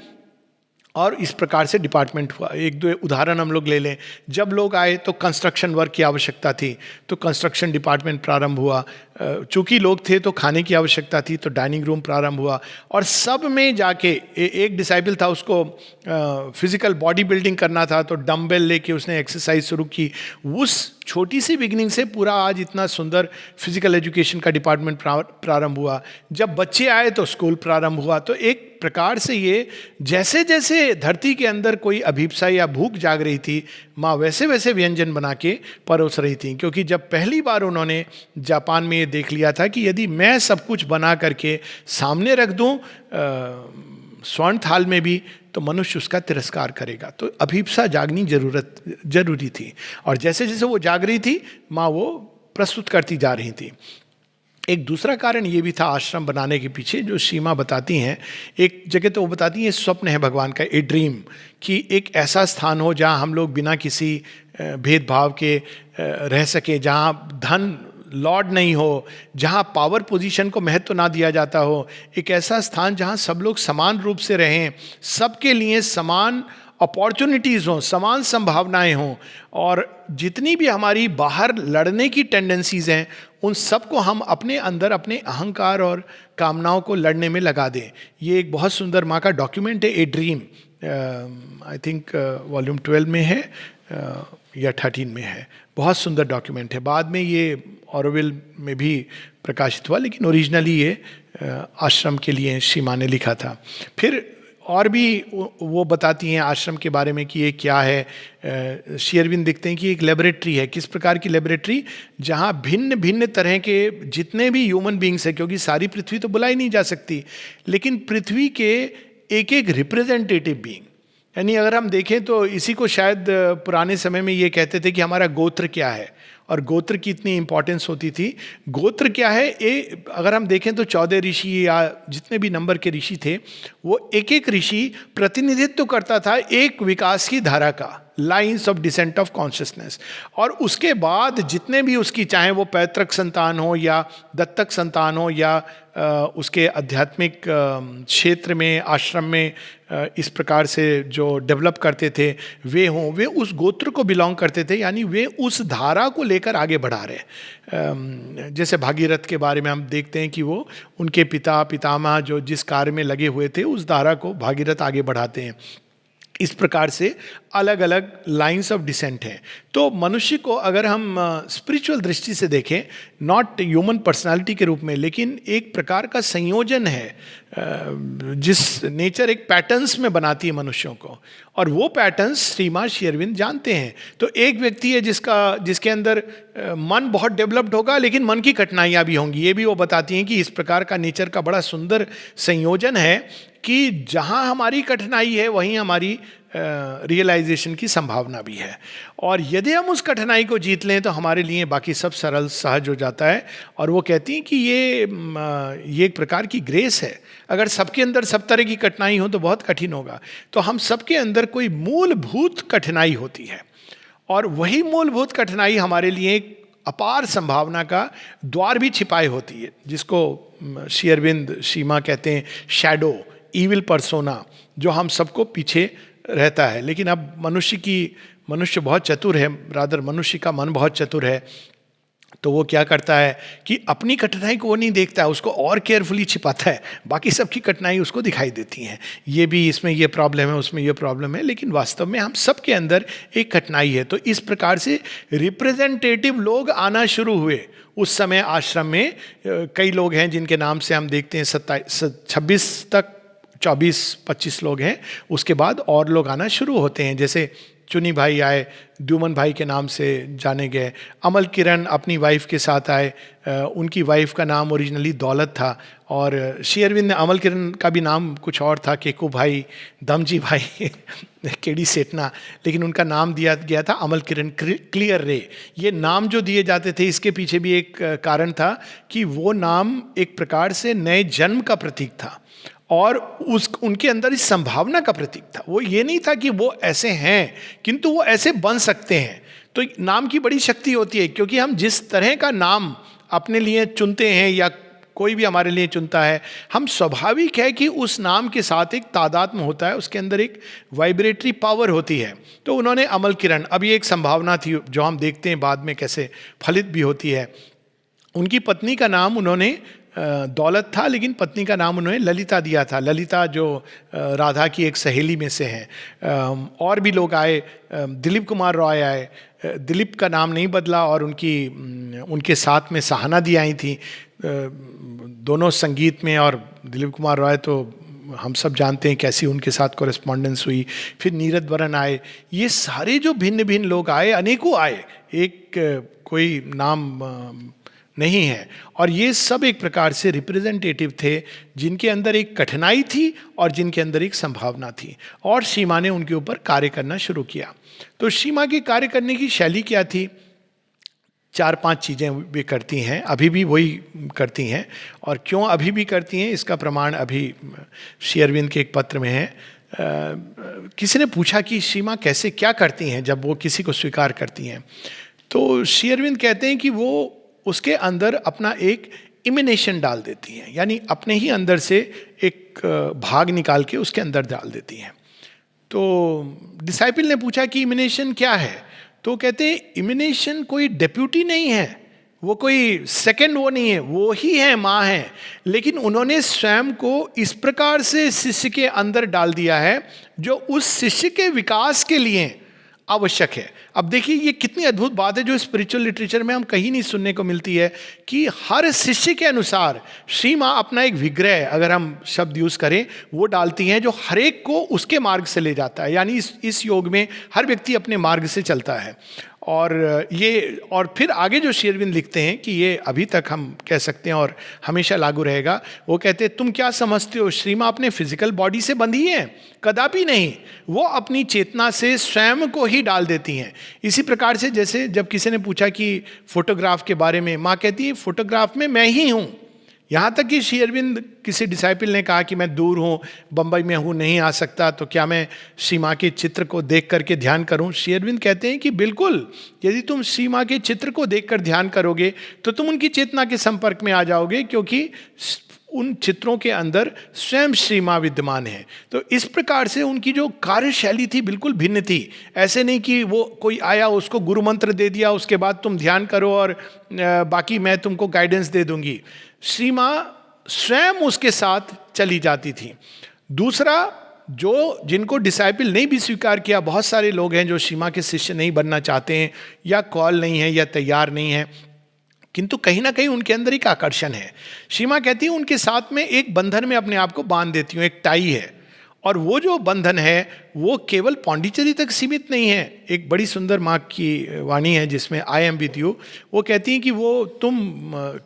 Speaker 1: और इस प्रकार से डिपार्टमेंट हुआ। एक दो उदाहरण हम लोग ले लें। जब लोग आए तो कंस्ट्रक्शन वर्क की आवश्यकता थी, तो कंस्ट्रक्शन डिपार्टमेंट प्रारंभ हुआ। चूंकि लोग थे तो खाने की आवश्यकता थी, तो डाइनिंग रूम प्रारंभ हुआ। और सब में जाके एक डिसाइबल था, उसको फिजिकल बॉडी बिल्डिंग करना था, तो डम्बेल लेके उसने एक्सरसाइज शुरू की। उस छोटी सी बिगनिंग से पूरा आज इतना सुंदर फिजिकल एजुकेशन का डिपार्टमेंट प्रारंभ हुआ। जब बच्चे आए तो स्कूल प्रारंभ हुआ। तो एक प्रकार से ये जैसे जैसे धरती के अंदर कोई अभिप्सा या भूख जाग रही थी, माँ वैसे वैसे व्यंजन बना के परोस रही थी। क्योंकि जब पहली बार उन्होंने जापान में ये देख लिया था कि यदि मैं सब कुछ बना करके सामने रख दूं स्वर्ण थाल में भी, तो मनुष्य उसका तिरस्कार करेगा। तो अभिप्सा जागनी जरूरी थी। और जैसे जैसे वो जाग रही थी, माँ वो प्रस्तुत करती जा रही थी। एक दूसरा कारण ये भी था आश्रम बनाने के पीछे, जो सीमा बताती हैं। एक जगह तो वो बताती हैं स्वप्न है भगवान का, ए ड्रीम, कि एक ऐसा स्थान हो जहाँ हम लोग बिना किसी भेदभाव के रह सके, जहाँ धन लॉर्ड नहीं हो, जहाँ पावर पोजीशन को महत्व ना दिया जाता हो। एक ऐसा स्थान जहाँ सब लोग समान रूप से रहें, सबके लिए समान अपॉर्चुनिटीज़ हों, समान संभावनाएं हों, और जितनी भी हमारी बाहर लड़ने की टेंडेंसीज हैं उन सबको हम अपने अंदर अपने अहंकार और कामनाओं को लड़ने में लगा दें। ये एक बहुत सुंदर माँ का डॉक्यूमेंट है, a dream, I think volume 12 में है या 13 में है। बहुत सुंदर डॉक्यूमेंट है। बाद में ये ऑरोविल में भी प्रकाशित हुआ, लेकिन ओरिजिनली ये आश्रम के लिए श्री माँ ने लिखा था। फिर और भी वो बताती हैं आश्रम के बारे में कि ये क्या है। श्री अरविंद दिखते हैं कि एक लेबोरेटरी है। किस प्रकार की लेबोरेटरी? जहाँ भिन्न भिन्न तरह के जितने भी ह्यूमन बींग्स हैं, क्योंकि सारी पृथ्वी तो बुलाई नहीं जा सकती, लेकिन पृथ्वी के एक एक रिप्रेजेंटेटिव बींग, यानी अगर हम देखें तो इसी को शायद पुराने समय में ये कहते थे कि हमारा गोत्र क्या है, और गोत्र की इतनी इंपॉर्टेंस होती थी। गोत्र क्या है? अगर हम देखें तो 14 ऋषि या जितने भी नंबर के ऋषि थे, वो एक एक ऋषि प्रतिनिधित्व करता था एक विकास की धारा का, lines of descent of consciousness. और उसके बाद जितने भी उसकी, चाहे वो पैतृक संतान हो या दत्तक संतान हो या उसके आध्यात्मिक क्षेत्र में, आश्रम में इस प्रकार से जो डेवलप करते थे वे हों, वे उस गोत्र को बिलोंग करते थे, यानी वे उस धारा को लेकर आगे बढ़ा रहे। जैसे भागीरथ के बारे में हम देखते हैं कि वो उनके पिता पितामह जो जिस कार्य में लगे हुए थे उस धारा को भागीरथ आगे बढ़ाते हैं। इस प्रकार से अलग अलग लाइंस ऑफ डिसेंट हैं। तो मनुष्य को अगर हम स्पिरिचुअल दृष्टि से देखें, नॉट ह्यूमन पर्सनालिटी के रूप में, लेकिन एक प्रकार का संयोजन है जिस नेचर एक पैटर्न्स में बनाती है मनुष्यों को, और वो पैटर्न्स श्रीमान श्री अरविंद जानते हैं। तो एक व्यक्ति है जिसके अंदर मन बहुत डेवलप्ड होगा, लेकिन मन की कठिनाइयाँ भी होंगी। ये भी वो बताती हैं कि इस प्रकार का नेचर का बड़ा सुंदर संयोजन है कि जहाँ हमारी कठिनाई है वहीं हमारी रियलाइजेशन की संभावना भी है। और यदि हम उस कठिनाई को जीत लें तो हमारे लिए बाकी सब सरल सहज हो जाता है। और वो कहती हैं कि ये एक प्रकार की ग्रेस है। अगर सबके अंदर सब तरह की कठिनाई हो तो बहुत कठिन होगा। तो हम सबके अंदर कोई मूलभूत कठिनाई होती है, और वही मूलभूत कठिनाई हमारे लिए एक अपार संभावना का द्वार भी छिपाए होती है, जिसको श्री अरविंद सीमा कहते हैं शैडो, ईविल पर्सोना, जो हम सबको पीछे रहता है। लेकिन अब मनुष्य बहुत चतुर है, रादर मनुष्य का मन बहुत चतुर है। तो वो क्या करता है कि अपनी कठिनाई को वो नहीं देखता है, उसको और केयरफुली छिपाता है, बाकी सबकी कठिनाई उसको दिखाई देती हैं। ये भी, इसमें ये प्रॉब्लम है, उसमें ये प्रॉब्लम है, लेकिन वास्तव में हम सबके अंदर एक कठिनाई है। तो इस प्रकार से रिप्रेजेंटेटिव लोग आना शुरू हुए उस समय आश्रम में। कई लोग हैं जिनके नाम से हम देखते हैं 26 तक 24-25 लोग हैं। उसके बाद और लोग आना शुरू होते हैं, जैसे चुनी भाई आए, द्युमन भाई के नाम से जाने गए। अमल किरण अपनी वाइफ के साथ आए, उनकी वाइफ का नाम ओरिजिनली दौलत था, और श्री अरविंद ने अमल किरण का भी नाम कुछ और था, केकू भाई, दमजी भाई केडी सेठना, लेकिन उनका नाम दिया गया था अमल किरण क्लियर रे। ये नाम जो दिए जाते थे, इसके पीछे भी एक कारण था कि वो नाम एक प्रकार से नए जन्म का प्रतीक था, और उनके अंदर इस संभावना का प्रतीक था। वो ये नहीं था कि वो ऐसे हैं, किंतु वो ऐसे बन सकते हैं। तो नाम की बड़ी शक्ति होती है, क्योंकि हम जिस तरह का नाम अपने लिए चुनते हैं या कोई भी हमारे लिए चुनता है, हम स्वाभाविक है कि उस नाम के साथ एक तादात्म्य होता है, उसके अंदर एक वाइब्रेटरी पावर होती है। तो उन्होंने अमल किरण, अब ये एक संभावना थी जो हम देखते हैं बाद में कैसे फलित भी होती है। उनकी पत्नी का नाम उन्होंने दौलत था, लेकिन पत्नी का नाम उन्होंने ललिता दिया था। ललिता जो राधा की एक सहेली में से हैं। और भी लोग आए, दिलीप कुमार रॉय आए, दिलीप का नाम नहीं बदला, और उनके साथ में सहाना दी आई थी, दोनों संगीत में। और दिलीप कुमार रॉय तो हम सब जानते हैं कैसी उनके साथ कॉरेस्पॉन्डेंस हुई। फिर नीरद वरन आए। ये सारे जो भिन्न भिन्न लोग आए, अनेकों आए, एक कोई नाम नहीं है। और ये सब एक प्रकार से रिप्रेजेंटेटिव थे, जिनके अंदर एक कठिनाई थी और जिनके अंदर एक संभावना थी, और सीमा ने उनके ऊपर कार्य करना शुरू किया। तो सीमा की कार्य करने की शैली क्या थी? 4-5 चीज़ें वे करती हैं, अभी भी वही करती हैं। और क्यों अभी भी करती हैं, इसका प्रमाण अभी श्री अरविंद के एक पत्र में है। किसी ने पूछा कि सीमा कैसे क्या करती हैं जब वो किसी को स्वीकार करती हैं। तो श्री अरविंद कहते हैं कि वो उसके अंदर अपना एक इमिनेशन डाल देती हैं, यानी अपने ही अंदर से एक भाग निकाल के उसके अंदर डाल देती हैं। तो डिसाइपल ने पूछा कि इमिनेशन क्या है? तो कहते हैं इमिनेशन कोई डेप्यूटी नहीं है, वो कोई सेकंड वो नहीं है, वो ही है, माँ है। लेकिन उन्होंने स्वयं को इस प्रकार से शिष्य के अंदर डाल दिया है जो उस शिष्य के विकास के लिए आवश्यक है। अब देखिए ये कितनी अद्भुत बात है जो स्पिरिचुअल लिटरेचर में हम कहीं नहीं सुनने को मिलती है, कि हर शिष्य के अनुसार श्री माँ अपना एक विग्रह, अगर हम शब्द यूज करें, वो डालती हैं जो हर एक को उसके मार्ग से ले जाता है। यानी इस योग में हर व्यक्ति अपने मार्ग से चलता है। और फिर आगे जो श्री अरविंद लिखते हैं कि ये अभी तक हम कह सकते हैं और हमेशा लागू रहेगा। वो कहते हैं, तुम क्या समझते हो श्री माँ अपने फिजिकल बॉडी से बंधी है? कदापि नहीं, वो अपनी चेतना से स्वयं को ही डाल देती हैं। इसी प्रकार से जैसे जब किसी ने पूछा कि फोटोग्राफ के बारे में, माँ कहती है फोटोग्राफ में मैं ही हूँ। यहाँ तक कि श्री अरविंद, किसी डिसाइपल ने कहा कि मैं दूर हूँ, बम्बई में हूँ, नहीं आ सकता, तो क्या मैं श्री माँ के चित्र को देख करके ध्यान करूँ? श्री अरविंद कहते हैं कि बिल्कुल, यदि तुम श्री माँ के चित्र को देखकर ध्यान करोगे तो तुम उनकी चेतना के संपर्क में आ जाओगे, क्योंकि उन चित्रों के अंदर स्वयं श्री माँ विद्यमान है। तो इस प्रकार से उनकी जो कार्यशैली थी बिल्कुल भिन्न थी। ऐसे नहीं कि वो कोई आया, उसको गुरु मंत्र दे दिया, उसके बाद तुम ध्यान करो और बाकी मैं तुमको गाइडेंस दे दूंगी। श्री माँ स्वयं उसके साथ चली जाती थी। दूसरा, जिनको डिसाइपल नहीं भी स्वीकार किया, बहुत सारे लोग हैं जो श्री माँ के शिष्य नहीं बनना चाहते हैं, या कॉल नहीं है, या तैयार नहीं है, किंतु कहीं ना कहीं उनके अंदर एक आकर्षण है। श्री माँ कहती है उनके साथ में एक बंधन में अपने आप को बांध देती हूँ, एक टाई है, और वो जो बंधन है वो केवल पौंडीचेरी तक सीमित नहीं है। एक बड़ी सुंदर माँ की वाणी है जिसमें आई एम विद यू। वो कहती हैं कि वो तुम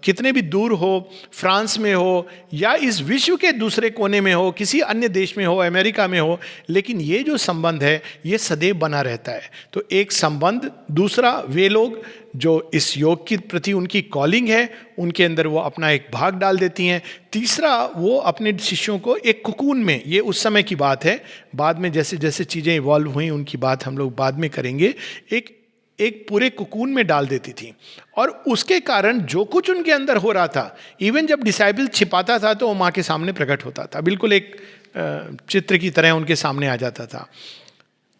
Speaker 1: कितने भी दूर हो, फ्रांस में हो या इस विश्व के दूसरे कोने में हो, किसी अन्य देश में हो, अमेरिका में हो, लेकिन ये जो संबंध है ये सदैव बना रहता है। तो एक संबंध। दूसरा, वे लोग जो इस योग के प्रति उनकी कॉलिंग है, उनके अंदर वो अपना एक भाग डाल देती हैं। तीसरा, वो अपने शिष्यों को एक कुकून में, ये उस समय की बात है, बाद में जैसे जैसे चीज़ें इवॉल्व हुई उनकी बात हम लोग बाद में करेंगे, एक पूरे कुकून में डाल देती थी। और उसके कारण जो कुछ उनके अंदर हो रहा था, इवन जब डिसाइपल छिपाता था तो वो माँ के सामने प्रकट होता था, बिल्कुल एक चित्र की तरह उनके सामने आ जाता था।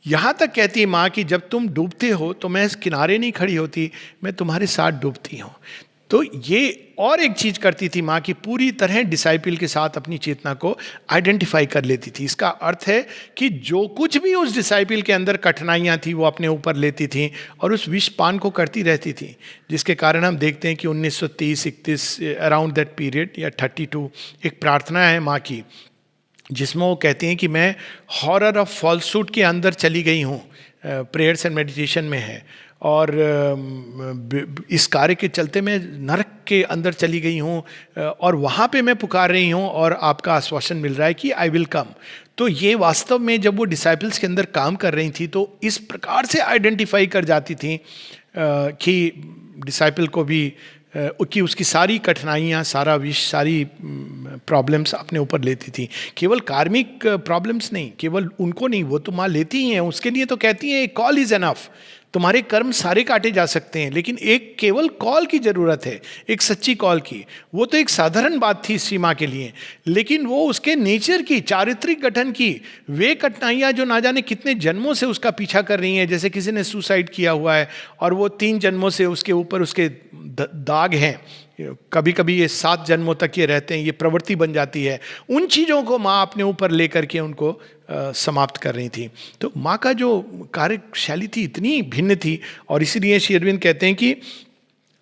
Speaker 1: यहाँ तक कहती है माँ कि जब तुम डूबते हो तो मैं इस किनारे नहीं खड़ी होती, मैं तुम्हारे साथ डूबती हूँ। तो ये और एक चीज करती थी माँ की, पूरी तरह डिसाइपल के साथ अपनी चेतना को आइडेंटिफाई कर लेती थी। इसका अर्थ है कि जो कुछ भी उस डिसाइपल के अंदर कठिनाइयाँ थी वो अपने ऊपर लेती थी और उस विष पान को करती रहती थी, जिसके कारण हम देखते हैं कि 1930-31 अराउंड दैट पीरियड या 32 एक प्रार्थना है माँ की, जिसमें वो कहती हैं कि मैं हॉरर ऑफ फॉल्सूट के अंदर चली गई हूँ, प्रेयर्स एंड मेडिटेशन में है, और इस कार्य के चलते मैं नरक के अंदर चली गई हूँ और वहाँ पे मैं पुकार रही हूँ और आपका आश्वासन मिल रहा है कि आई विल कम। तो ये वास्तव में जब वो डिसाइपल्स के अंदर काम कर रही थी तो इस प्रकार से आइडेंटिफाई कर जाती थी कि डिसाइपल को भी कि उसकी सारी कठिनाइयाँ, सारा विष, सारी प्रॉब्लम्स अपने ऊपर लेती थी। केवल कार्मिक प्रॉब्लम्स नहीं, केवल उनको नहीं, वो तो माँ लेती ही हैं। उसके लिए तो कहती हैं कॉल इज एनफ, तुम्हारे कर्म सारे काटे जा सकते हैं, लेकिन एक केवल कॉल की जरूरत है, एक सच्ची कॉल की। वो तो एक साधारण बात थी श्री माँ के लिए, लेकिन वो उसके नेचर की, चारित्रिक गठन की वे कठिनाइयाँ जो ना जाने कितने जन्मों से उसका पीछा कर रही हैं। जैसे किसी ने सुसाइड किया हुआ है और वो 3 जन्मों से उसके ऊपर उसके दाग हैं, कभी कभी ये 7 जन्मों तक ये रहते हैं, ये प्रवृत्ति बन जाती है। उन चीज़ों को माँ अपने ऊपर ले करके उनको समाप्त कर रही थी। तो माँ का जो कार्यशैली थी इतनी भिन्न थी, और इसीलिए श्री अरविंद कहते हैं कि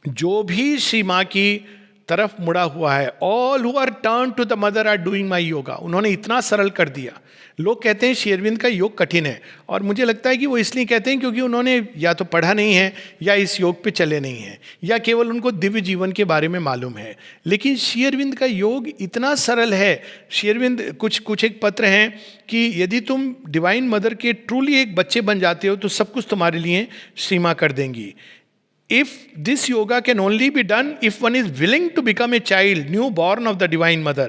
Speaker 1: जो भी श्री माँ की तरफ मुड़ा हुआ है, all who are turn to the Mother are doing my yoga, उन्होंने इतना सरल कर दिया। लोग कहते हैं श्री अरविंद का योग कठिन है, और मुझे लगता है कि वो इसलिए कहते हैं क्योंकि उन्होंने या तो पढ़ा नहीं है या इस योग पे चले नहीं हैं, या केवल उनको दिव्य जीवन के बारे में मालूम है। लेकिन श्री अरविंद का योग इतना सरल है। श्री अरविंद कुछ एक पत्र हैं कि यदि तुम डिवाइन मदर के ट्रूली एक बच्चे बन जाते हो तो सब कुछ तुम्हारे लिए श्री माँ कर देंगी। If this yoga can only be done if one is willing to become a child, new born of the divine mother.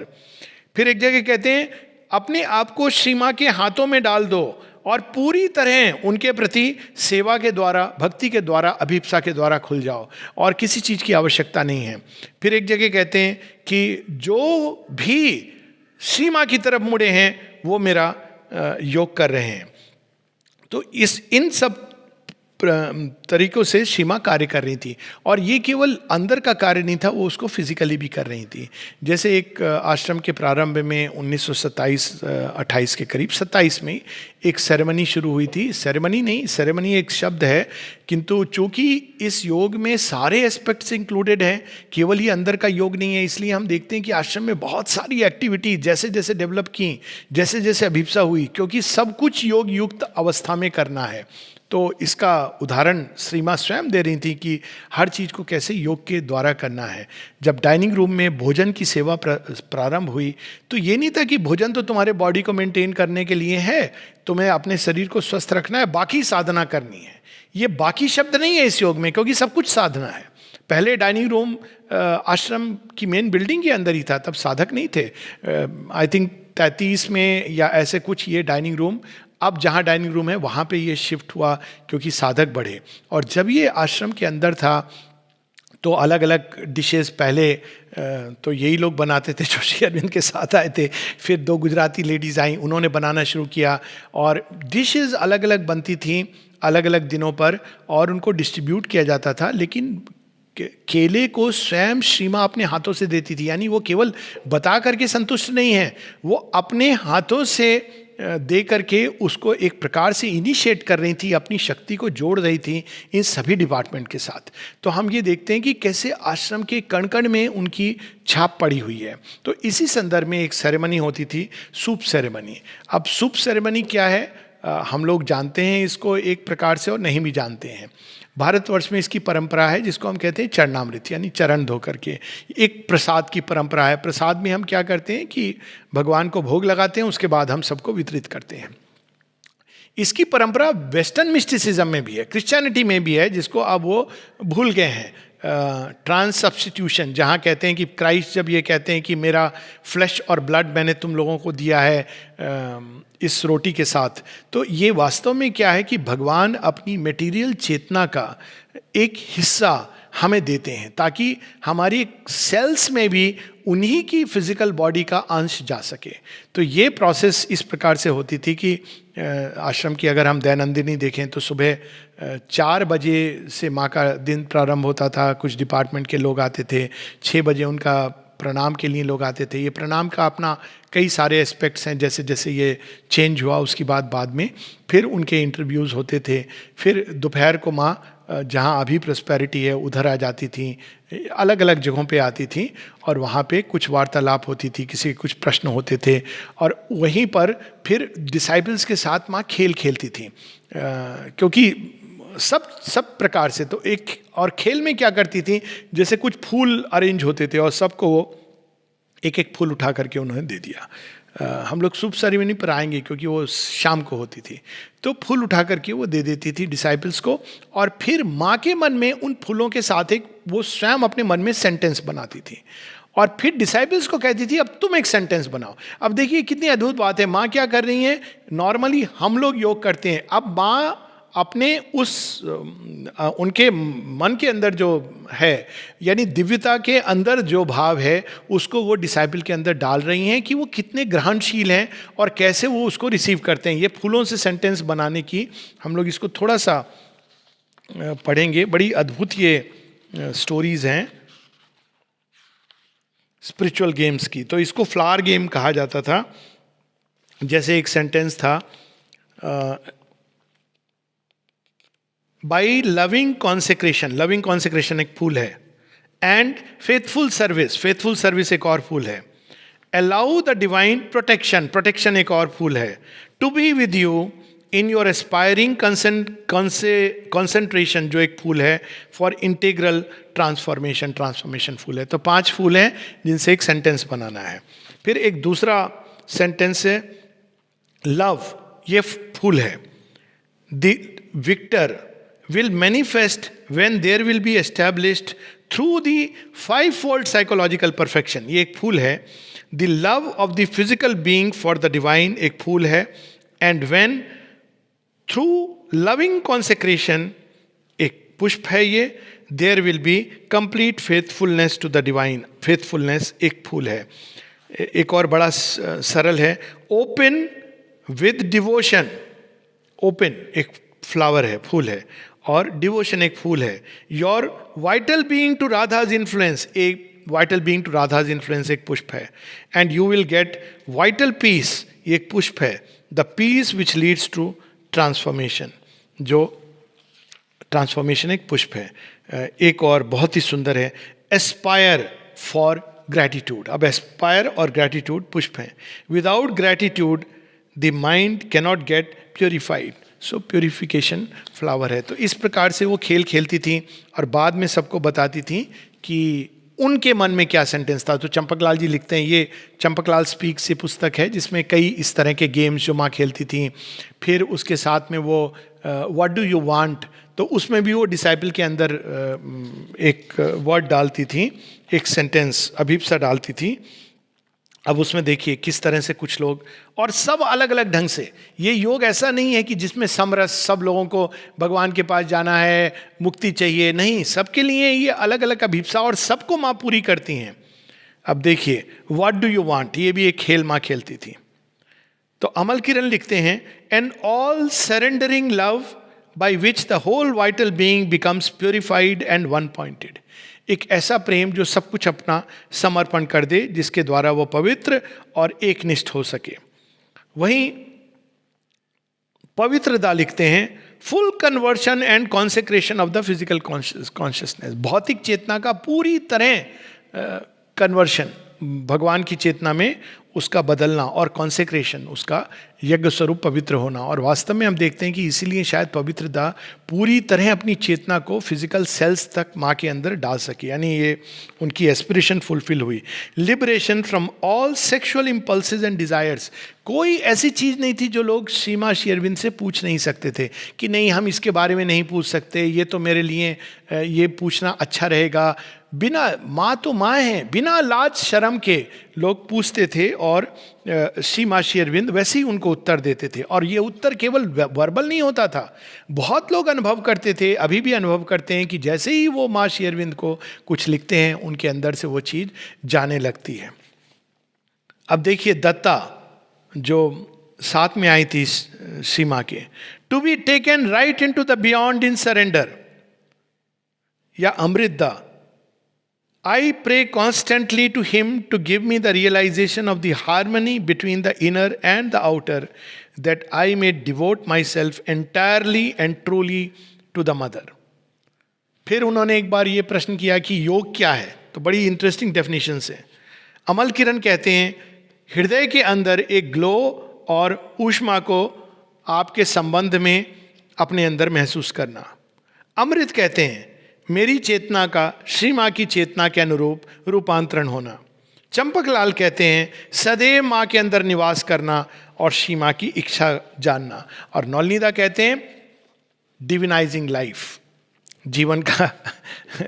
Speaker 1: फिर एक जगह कहते हैं अपने आप को श्री माँ के हाथों में डाल दो और पूरी तरह उनके प्रति सेवा के द्वारा, भक्ति के द्वारा, अभिप्सा के द्वारा खुल जाओ, और किसी चीज़ की आवश्यकता नहीं है। फिर एक जगह कहते हैं कि जो भी श्री माँ की तरफ मुड़े हैं वो मेरा योग कर रहे हैं। तो इन सब तरीकों से सीमा कार्य कर रही थी। और ये केवल अंदर का कार्य नहीं था, वो उसको फिजिकली भी कर रही थी। जैसे एक आश्रम के प्रारंभ में 1927-28 के करीब 27 में एक सेरेमनी शुरू हुई थी। सेरेमनी नहीं, सेरेमनी एक शब्द है, किंतु चूंकि इस योग में सारे एस्पेक्ट्स इंक्लूडेड हैं, केवल ही अंदर का योग नहीं है, इसलिए हम देखते हैं कि आश्रम में बहुत सारी एक्टिविटी जैसे जैसे डेवलप की, जैसे जैसे अभिप्सा हुई, क्योंकि सब कुछ योग युक्त अवस्था में करना है। तो इसका उदाहरण श्री मां स्वयं दे रही थी कि हर चीज़ को कैसे योग के द्वारा करना है। जब डाइनिंग रूम में भोजन की सेवा प्रारंभ हुई, तो ये नहीं था कि भोजन तो तुम्हारे बॉडी को मेंटेन करने के लिए है, तुम्हें अपने शरीर को स्वस्थ रखना है, बाकी साधना करनी है। ये बाकी शब्द नहीं है इस योग में, क्योंकि सब कुछ साधना है। पहले डाइनिंग रूम आश्रम की मेन बिल्डिंग के अंदर ही था, तब साधक नहीं थे। आई थिंक 33 में या ऐसे कुछ ये डाइनिंग रूम, अब जहाँ डाइनिंग रूम है वहाँ पे ये शिफ्ट हुआ क्योंकि साधक बढ़े। और जब ये आश्रम के अंदर था तो अलग अलग डिशेस पहले तो यही लोग बनाते थे जो श्री अरविंद के साथ आए थे। फिर 2 गुजराती लेडीज़ आई, उन्होंने बनाना शुरू किया और डिशेस अलग अलग बनती थीं अलग अलग दिनों पर, और उनको डिस्ट्रीब्यूट किया जाता था। लेकिन केले को स्वयं श्री मां अपने हाथों से देती थी, यानी वो केवल बता करके संतुष्ट नहीं है, वो अपने हाथों से दे करके उसको एक प्रकार से इनिशिएट कर रही थी, अपनी शक्ति को जोड़ रही थी इन सभी डिपार्टमेंट के साथ। तो हम ये देखते हैं कि कैसे आश्रम के कण कण में उनकी छाप पड़ी हुई है। तो इसी संदर्भ में एक सेरेमनी होती थी, सूप सेरेमनी। अब सूप सेरेमनी क्या है, हम लोग जानते हैं इसको एक प्रकार से और नहीं भी जानते हैं। भारतवर्ष में इसकी परंपरा है जिसको हम कहते हैं चरणामृत, यानी चरण धो करके। एक प्रसाद की परंपरा है। प्रसाद में हम क्या करते हैं कि भगवान को भोग लगाते हैं, उसके बाद हम सबको वितरित करते हैं। इसकी परंपरा वेस्टर्न मिस्टिसिज्म में भी है, क्रिश्चियनिटी में भी है, जिसको अब वो भूल गए हैं। ट्रांस सब्स्टिट्यूशन, जहाँ कहते हैं कि क्राइस्ट जब ये कहते हैं कि मेरा फ्लैश और ब्लड मैंने तुम लोगों को दिया है इस रोटी के साथ, तो ये वास्तव में क्या है कि भगवान अपनी मटेरियल चेतना का एक हिस्सा हमें देते हैं ताकि हमारी सेल्स में भी उन्हीं की फिजिकल बॉडी का अंश जा सके। तो ये प्रोसेस इस प्रकार से होती थी कि आश्रम की अगर हम दैनंदिनी देखें तो सुबह 4 बजे से माँ का दिन प्रारंभ होता था। कुछ डिपार्टमेंट के लोग आते थे, 6 बजे उनका प्रणाम के लिए लोग आते थे। ये प्रणाम का अपना कई सारे एस्पेक्ट्स हैं, जैसे जैसे ये चेंज हुआ उसके बाद में फिर उनके इंटरव्यूज़ होते थे। फिर दोपहर को माँ जहाँ अभी प्रॉस्पेरिटी है उधर आ जाती थी, अलग अलग जगहों पे आती थी और वहाँ पे कुछ वार्तालाप होती थी, किसी के कुछ प्रश्न होते थे और वहीं पर फिर डिसाइपल्स के साथ माँ खेल खेलती थी, क्योंकि सब प्रकार से। तो एक और खेल में क्या करती थी, जैसे कुछ फूल अरेंज होते थे और सबको वो एक एक फूल उठा करके उन्होंने दे दिया। हम लोग शुभ सेरेमनी पर आएंगे क्योंकि वो शाम को होती थी। तो फूल उठा करके वो दे देती थी डिसाइपल्स को और फिर माँ के मन में उन फूलों के साथ एक वो स्वयं अपने मन में सेंटेंस बनाती थी और फिर डिसाइपल्स को कहती थी अब तुम एक सेंटेंस बनाओ। अब देखिए कितनी अद्भुत बात है। माँ क्या कर रही है, नॉर्मली हम लोग योग करते हैं, अब माँ अपने उस उनके मन के अंदर जो है, यानी दिव्यता के अंदर जो भाव है, उसको वो डिसाइपल के अंदर डाल रही हैं कि वो कितने ग्रहणशील हैं और कैसे वो उसको रिसीव करते हैं। ये फूलों से सेंटेंस बनाने की हम लोग इसको थोड़ा सा पढ़ेंगे। बड़ी अद्भुत ये स्टोरीज हैं स्पिरिचुअल गेम्स की। तो इसको फ्लावर गेम कहा जाता था। जैसे एक सेंटेंस था, by loving consecration, loving consecration एक फूल है, and faithful service, faithful service एक और फूल है, allow the divine protection, protection एक और फूल है, to be with you in your aspiring concentration जो एक फूल है, फॉर इंटीग्रल ट्रांसफॉर्मेशन, ट्रांसफॉर्मेशन फूल है। तो 5 फूल हैं जिनसे एक सेंटेंस बनाना है। फिर एक दूसरा सेंटेंस है लव, ये फूल है, the victor will manifest when there will be established through the 5-fold psychological perfection, ये एक फूल है। the love of the physical being for the divine एक फूल है, and when through loving consecration एक पुष्प है ये, there will be complete faithfulness to the divine, faithfulness एक फूल है। एक और बड़ा सरल है, open with devotion, open एक फ्लावर है, फूल है, और डिवोशन एक फूल है. Your vital being to Radha's influence, एक vital being to Radha's influence एक पुष्प है. And you will get vital peace, ये एक पुष्प है. The peace which leads to transformation, जो ट्रांसफॉर्मेशन एक पुष्प है. एक और बहुत ही सुंदर है, एस्पायर फॉर ग्रैटिट्यूड. अब एस्पायर और ग्रैटिट्यूड पुष्प हैं. Without gratitude the mind cannot gate purified. So purification flower है. तो इस प्रकार से वो खेल खेलती थी और बाद में सबको बताती थी कि उनके मन में क्या सेंटेंस था. तो चंपकलाल जी लिखते हैं, ये चंपकलाल स्पीक से पुस्तक है जिसमें कई इस तरह के गेम्स जो माँ खेलती थी. फिर उसके साथ में वो व्हाट डू यू वांट, तो उसमें भी वो डिसाइपल के अंदर एक वर्ड डालती थी, एक सेंटेंस अभिप्सा डालती थी. अब उसमें देखिए किस तरह से कुछ लोग, और सब अलग अलग ढंग से. ये योग ऐसा नहीं है कि जिसमें समरस सब लोगों को भगवान के पास जाना है, मुक्ति चाहिए, नहीं, सबके लिए ये अलग अलग अभिप्सा और सबको माँ पूरी करती हैं. अब देखिए व्हाट डू यू वांट, ये भी एक खेल माँ खेलती थी. तो अमल किरण लिखते हैं, an all surrendering love by which the whole vital being becomes purified and one pointed. एक ऐसा प्रेम जो सब कुछ अपना समर्पण कर दे, जिसके द्वारा वो पवित्र और एकनिष्ठ हो सके. वहीं पवित्रदा लिखते हैं, full conversion and consecration of the physical consciousness. भौतिक चेतना का पूरी तरह कन्वर्शन, भगवान की चेतना में उसका बदलना, और कॉन्सेक्रेशन उसका यज्ञ स्वरूप पवित्र होना. और वास्तव में हम देखते हैं कि इसीलिए शायद पवित्रता पूरी तरह अपनी चेतना को फिजिकल सेल्स तक माँ के अंदर डाल सकी, यानी ये उनकी एस्पिरेशन फुलफिल हुई. Liberation from all sexual impulses and desires. कोई ऐसी चीज़ नहीं थी जो लोग सीमा श्री अरविंद से पूछ नहीं सकते थे कि नहीं हम इसके बारे में नहीं पूछ सकते, ये तो मेरे लिए ये पूछना अच्छा रहेगा. बिना, माँ तो माँ है, बिना लाज शर्म के लोग पूछते थे और श्री माँ श्री अरविंद वैसे ही उनको उत्तर देते थे. और ये उत्तर केवल वर्बल नहीं होता था, बहुत लोग अनुभव करते थे, अभी भी अनुभव करते हैं कि जैसे ही वो माँ श्री अरविंद को कुछ लिखते हैं उनके अंदर से वो चीज़ जाने लगती है. अब देखिए दत्ता जो साथ में आई थी श्री माँ के, to be taken right into the beyond in surrender, या Amritda, I pray constantly to Him to give me the realization of the harmony between the inner and the outer, that I may devote myself entirely and truly to the mother. फिर उन्होंने एक बार ये प्रश्न किया कि योग क्या है, तो बड़ी इंटरेस्टिंग डेफिनेशन है. अमल किरण कहते हैं, हृदय के अंदर एक ग्लो और ऊष्मा को आपके संबंध में अपने अंदर महसूस करना. अमृत कहते हैं मेरी चेतना का श्री माँ की चेतना के अनुरूप रूपांतरण होना. चंपकलाल कहते हैं सदैव माँ के अंदर निवास करना और श्री माँ की इच्छा जानना. और नौलनीदा कहते हैं डिविनाइजिंग लाइफ, जीवन का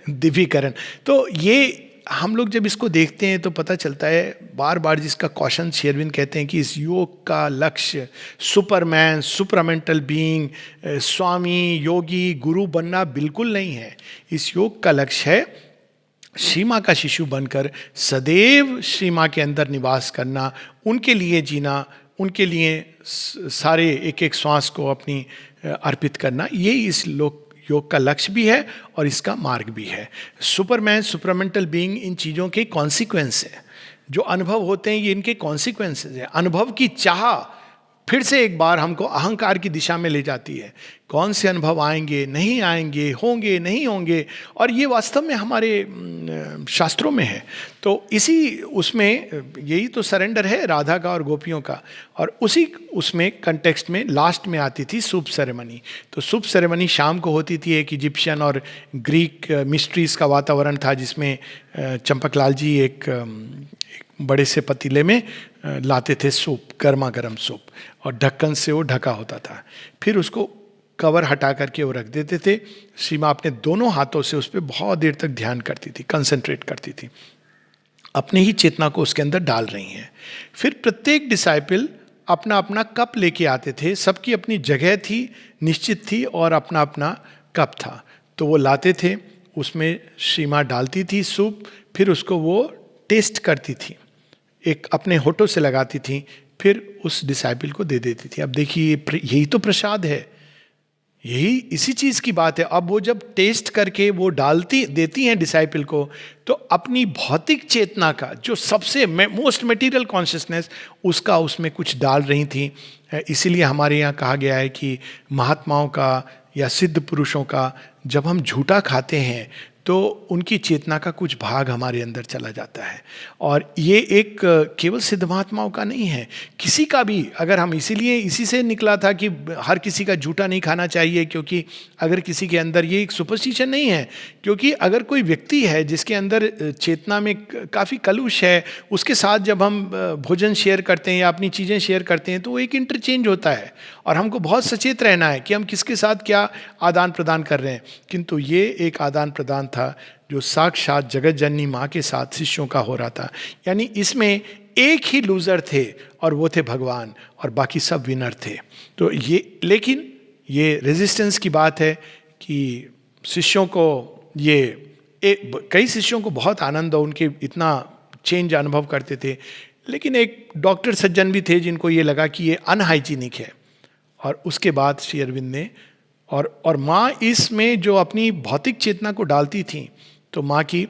Speaker 1: दिव्यीकरण. तो ये हम लोग जब इसको देखते हैं तो पता चलता है बार बार जिसका क्वेश्चन श्री अरविंद कहते हैं कि इस योग का लक्ष्य सुपरमैन, सुपरामेंटल बीइंग, स्वामी, योगी, गुरु बनना बिल्कुल नहीं है. इस योग का लक्ष्य है श्री माँ का शिशु बनकर सदैव श्री माँ के अंदर निवास करना, उनके लिए जीना, उनके लिए सारे एक एक श्वास को अपनी अर्पित करना. ये इस योग का लक्ष्य भी है और इसका मार्ग भी है. सुपरमैन, सुपरामेंटल बीइंग, इन चीज़ों के कॉन्सिक्वेंस है. जो अनुभव होते हैं ये इनके कॉन्सिक्वेंसेस है. अनुभव की चाह फिर से एक बार हमको अहंकार की दिशा में ले जाती है. कौन से अनुभव आएंगे, नहीं आएंगे, होंगे, नहीं होंगे, और ये वास्तव में हमारे शास्त्रों में है. तो इसी उसमें यही तो सरेंडर है राधा का और गोपियों का. और उसी उसमें कंटेक्स्ट में लास्ट में आती थी सूप सेरेमनी. तो सूप सेरेमनी शाम को होती थी. एक इजिप्शियन और ग्रीक मिस्ट्रीज का वातावरण था जिसमें चंपकलाल जी एक बड़े से पतीले में लाते थे सूप, गर्मा गर्म सूप, और ढक्कन से वो ढका होता था. फिर उसको कवर हटा करके वो रख देते थे. श्री माँ अपने दोनों हाथों से उस पर बहुत देर तक ध्यान करती थी, कंसंट्रेट करती थी, अपनी ही चेतना को उसके अंदर डाल रही हैं. फिर प्रत्येक डिसाइपल अपना अपना कप लेके आते थे. सबकी अपनी जगह थी, निश्चित थी, और अपना अपना कप था. तो वो लाते थे, उसमें श्री माँ डालती थी सूप, फिर उसको वो टेस्ट करती थी, एक अपने होठों से लगाती थी, फिर उस डिसाइपल को दे देती थी. अब देखिए यही तो प्रसाद है, यही इसी चीज की बात है। अब वो जब टेस्ट करके वो डालती देती हैं डिसाइपल को, तो अपनी भौतिक चेतना का जो सबसे मोस्ट मटेरियल कॉन्शियसनेस, उसका उसमें कुछ डाल रही थी। इसीलिए हमारे यहाँ कहा गया है कि महात्माओं का या सिद्ध पुरुषों का जब हम झूठा खाते हैं तो उनकी चेतना का कुछ भाग हमारे अंदर चला जाता है। और ये एक केवल सिद्ध महात्माओं का नहीं है, किसी का भी। अगर हम इसीलिए इसी से निकला था कि हर किसी का झूठा नहीं खाना चाहिए, क्योंकि अगर किसी के अंदर, ये एक सुपरस्टिशन नहीं है, क्योंकि अगर कोई व्यक्ति है जिसके अंदर चेतना में काफ़ी कलुष है, उसके साथ जब हम भोजन शेयर करते हैं या अपनी चीज़ें शेयर करते हैं तो वो एक इंटरचेंज होता है, और हमको बहुत सचेत रहना है कि हम किसके साथ क्या आदान प्रदान कर रहे हैं। किंतु ये एक आदान प्रदान था जो साक्षात जगत जननी माँ के साथ शिष्यों का हो रहा था। यानी इसमें एक ही लूजर थे और वो थे भगवान, और बाकी सब विनर थे। तो ये, लेकिन ये रेजिस्टेंस की बात है कि शिष्यों को कई शिष्यों को बहुत आनंद हो, उनके इतना चेंज अनुभव करते थे। लेकिन एक डॉक्टर सज्जन भी थे जिनको ये लगा कि ये अनहाइजीनिक है, और उसके बाद श्री अरविंद ने और माँ इसमें जो अपनी भौतिक चेतना को डालती थी, तो माँ की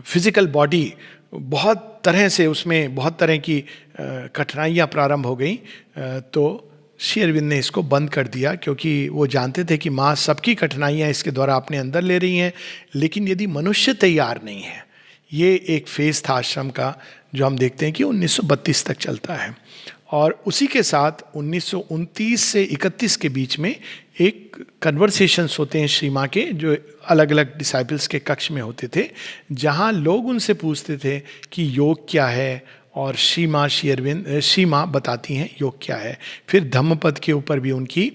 Speaker 1: फिजिकल बॉडी बहुत तरह से, उसमें बहुत तरह की कठिनाइयाँ प्रारंभ हो गई। तो श्री अरविंद ने इसको बंद कर दिया, क्योंकि वो जानते थे कि माँ सबकी कठिनाइयाँ इसके द्वारा अपने अंदर ले रही हैं, लेकिन यदि मनुष्य तैयार नहीं है। ये एक फेज था आश्रम का जो हम देखते हैं कि 1932 तक चलता है, और उसी के साथ 1929 से 31 के बीच में एक कन्वर्सेशंस होते हैं श्री माँ के, जो अलग अलग डिसाइपल्स के कक्ष में होते थे, जहाँ लोग उनसे पूछते थे कि योग क्या है, और श्री माँ बताती हैं योग क्या है। फिर धम्मपद के ऊपर भी उनकी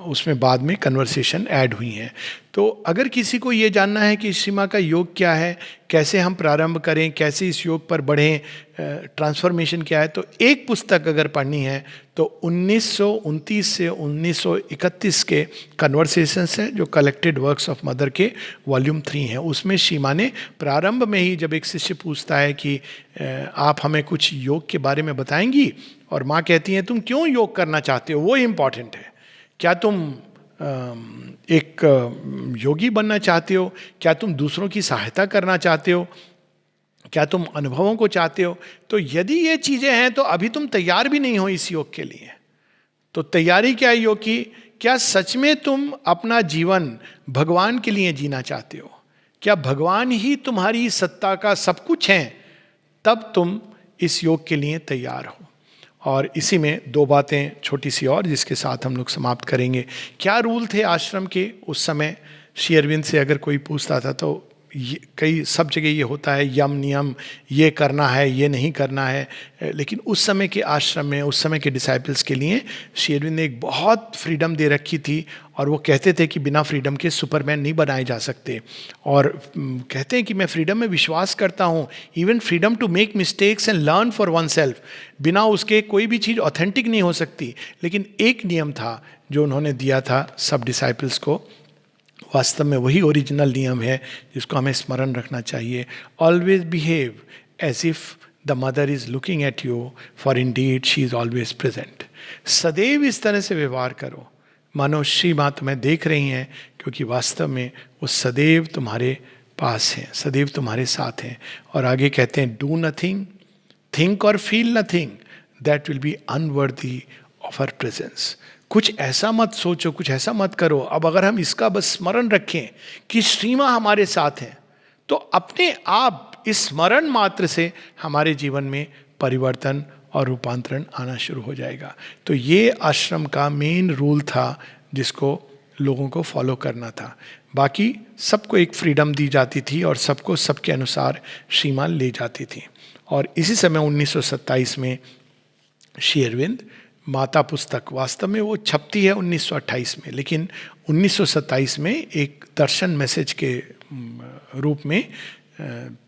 Speaker 1: उसमें बाद में कन्वर्सेशन ऐड हुई हैं। तो अगर किसी को ये जानना है कि श्री माँ का योग क्या है, कैसे हम प्रारंभ करें, कैसे इस योग पर बढ़ें, ट्रांसफॉर्मेशन क्या है, तो एक पुस्तक अगर पढ़नी है तो 1929 से 1931 के कन्वर्सेशंस हैं, जो कलेक्टेड वर्क्स ऑफ मदर के वॉल्यूम 3 हैं। उसमें श्री माँ ने प्रारंभ में ही, जब एक शिष्य पूछता है कि आप हमें कुछ योग के बारे में बताएंगी, और माँ कहती हैं तुम क्यों योग करना चाहते हो, वो इम्पॉर्टेंट है। क्या तुम एक योगी बनना चाहते हो, क्या तुम दूसरों की सहायता करना चाहते हो, क्या तुम अनुभवों को चाहते हो? तो यदि ये चीजें हैं तो अभी तुम तैयार भी नहीं हो इस योग के लिए। तो तैयारी क्या है योग की? क्या सच में तुम अपना जीवन भगवान के लिए जीना चाहते हो? क्या भगवान ही तुम्हारी सत्ता का सब कुछ है? तब तुम इस योग के लिए तैयार हो। और इसी में दो बातें छोटी सी और, जिसके साथ हम लोग समाप्त करेंगे। क्या रूल थे आश्रम के उस समय? श्री अरविंद से अगर कोई पूछता था तो कई सब जगह ये होता है, यम नियम, ये करना है, ये नहीं करना है। लेकिन उस समय के आश्रम में, उस समय के डिसाइपल्स के लिए श्री अरविंद ने एक बहुत फ्रीडम दे रखी थी, और वो कहते थे कि बिना फ्रीडम के सुपरमैन नहीं बनाए जा सकते। और कहते हैं कि मैं फ्रीडम में विश्वास करता हूँ, even freedom to make mistakes and learn for oneself. बिना उसके कोई भी चीज़ ऑथेंटिक नहीं हो सकती। लेकिन एक नियम था जो उन्होंने दिया था सब डिसाइपल्स को, वास्तव में वही ओरिजिनल नियम है जिसको हमें स्मरण रखना चाहिए। Always behave as if the Mother is looking at you, for indeed she is always present. सदैव इस तरह से व्यवहार करो मानो श्री माँ तुम्हें देख रही हैं, क्योंकि वास्तव में वो सदैव तुम्हारे पास हैं, सदैव तुम्हारे साथ हैं। और आगे कहते हैं, डू नथिंग, थिंक और feel nothing that will be unworthy of her presence. कुछ ऐसा मत सोचो, कुछ ऐसा मत करो। अब अगर हम इसका बस स्मरण रखें कि श्री माँ हमारे साथ हैं, तो अपने आप इस स्मरण मात्र से हमारे जीवन में परिवर्तन और रूपांतरण आना शुरू हो जाएगा। तो ये आश्रम का मेन रूल था जिसको लोगों को फॉलो करना था। बाकी सबको एक फ्रीडम दी जाती थी और सबको सबके अनुसार श्री माँ ले जाती थी। और इसी समय 1927 में श्री अरविंद माता पुस्तक, वास्तव में वो छपती है 1928 में, लेकिन 1927 में एक दर्शन मैसेज के रूप में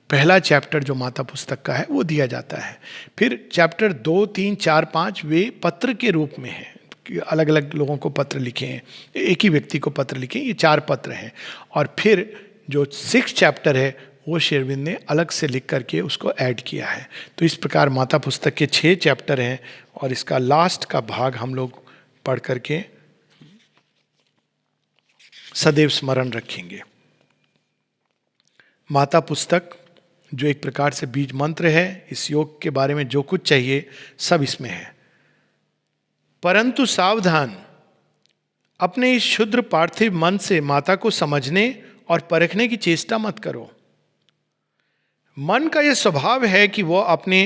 Speaker 1: पहला चैप्टर जो माता पुस्तक का है वो दिया जाता है। फिर चैप्टर 2, 3, 4, 5 वे पत्र के रूप में हैं, अलग अलग लोगों को पत्र लिखे हैं, एक ही व्यक्ति को पत्र लिखे, ये 4 पत्र हैं। और फिर जो 6 चैप्टर है वो श्री अरविंद ने अलग से लिख करके उसको ऐड किया है। तो इस प्रकार माता पुस्तक के 6 चैप्टर हैं, और इसका लास्ट का भाग हम लोग पढ़ करके सदैव स्मरण रखेंगे। माता पुस्तक जो एक प्रकार से बीज मंत्र है, इस योग के बारे में जो कुछ चाहिए सब इसमें है। परंतु सावधान, अपने इस शुद्र पार्थिव मन से माता को समझने और परखने की चेष्टा मत करो। मन का यह स्वभाव है कि वह अपने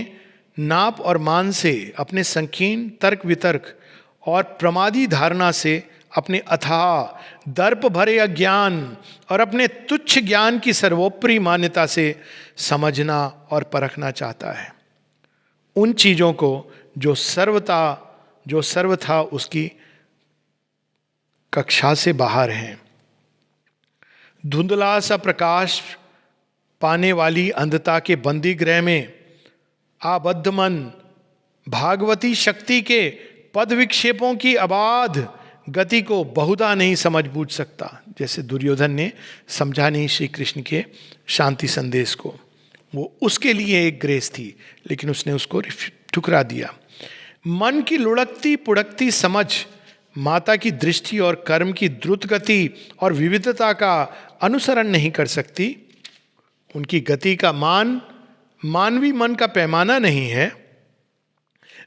Speaker 1: नाप और मान से, अपने संकीर्ण तर्क वितर्क और प्रमादी धारणा से, अपने अथाह दर्प भरे अज्ञान और अपने तुच्छ ज्ञान की सर्वोपरि मान्यता से समझना और परखना चाहता है उन चीजों को जो सर्वथा उसकी कक्षा से बाहर हैं। धुंधला सा प्रकाश पाने वाली अंधता के बंदी गृह में आबद्ध मन भागवती शक्ति के पद विक्षेपों की अबाध गति को बहुधा नहीं समझ बूझ सकता। जैसे दुर्योधन ने समझा नहीं श्री कृष्ण के शांति संदेश को, वो उसके लिए एक ग्रेस थी, लेकिन उसने उसको ठुकरा दिया। मन की लुढ़कती पुढ़कती समझ माता की दृष्टि और कर्म की द्रुत गति और विविधता का अनुसरण नहीं कर सकती। उनकी गति का मान मानवी मन का पैमाना नहीं है।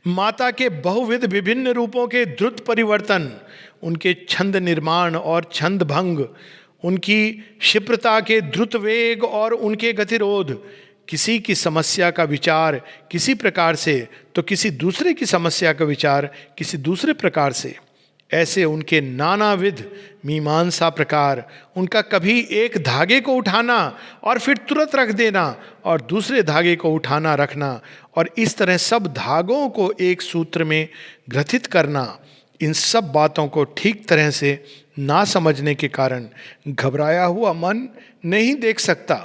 Speaker 1: माता के बहुविध विभिन्न रूपों के द्रुत परिवर्तन, उनके छंद निर्माण और छंद भंग, उनकी क्षिप्रता के द्रुत वेग और उनके गतिरोध, किसी की समस्या का विचार किसी प्रकार से तो किसी दूसरे की समस्या का विचार किसी दूसरे प्रकार से, ऐसे उनके नानाविध मीमांसा प्रकार, उनका कभी एक धागे को उठाना और फिर तुरंत रख देना और दूसरे धागे को उठाना रखना और इस तरह सब धागों को एक सूत्र में ग्रथित करना, इन सब बातों को ठीक तरह से ना समझने के कारण घबराया हुआ मन नहीं देख सकता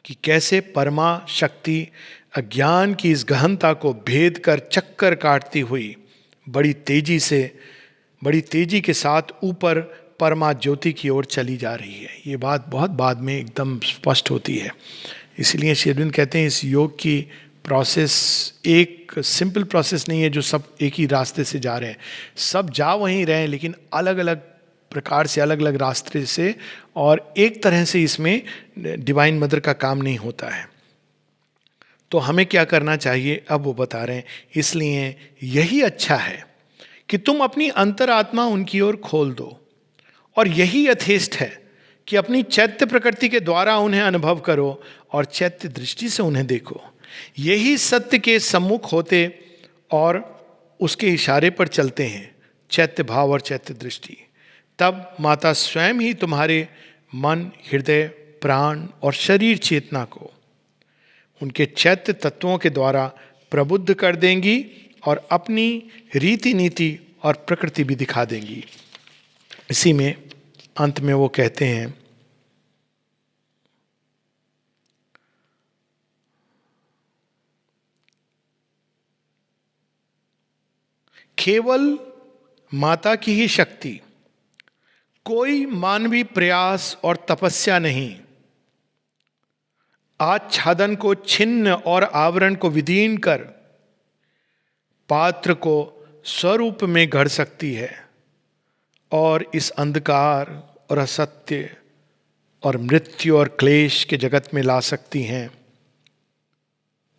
Speaker 1: कि कैसे परमा शक्ति अज्ञान की इस गहनता को भेद कर चक्कर काटती हुई बड़ी तेजी के साथ ऊपर परमा ज्योति की ओर चली जा रही है। ये बात बहुत बाद में एकदम स्पष्ट होती है। इसलिए श्री अरविंद कहते हैं इस योग की प्रोसेस एक सिंपल प्रोसेस नहीं है जो सब एक ही रास्ते से जा रहे हैं। सब जा वहीं रहे हैं, लेकिन अलग अलग प्रकार से, अलग अलग रास्ते से, और एक तरह से इसमें डिवाइन मदर का काम नहीं होता है। तो हमें क्या करना चाहिए अब वो बता रहे हैं। इसलिए यही अच्छा है कि तुम अपनी अंतरात्मा उनकी ओर खोल दो, और यही यथेष्ट है कि अपनी चैत्य प्रकृति के द्वारा उन्हें अनुभव करो और चैत्य दृष्टि से उन्हें देखो। यही सत्य के सम्मुख होते और उसके इशारे पर चलते हैं, चैत्य भाव और चैत्य दृष्टि। तब माता स्वयं ही तुम्हारे मन, हृदय, प्राण और शरीर चेतना को उनके चैत्य तत्वों के द्वारा प्रबुद्ध कर देंगी और अपनी रीति नीति और प्रकृति भी दिखा देंगी। इसी में अंत में वो कहते हैं, केवल माता की ही शक्ति, कोई मानवीय प्रयास और तपस्या नहीं, आच्छादन को छिन्न और आवरण को विदीन कर पात्र को स्वरूप में गढ़ सकती है और इस अंधकार और असत्य और मृत्यु और क्लेश के जगत में ला सकती हैं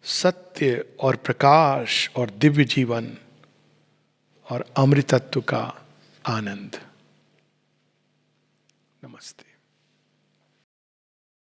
Speaker 1: सत्य और प्रकाश और दिव्य जीवन और अमृतत्व का आनंद। नमस्ते।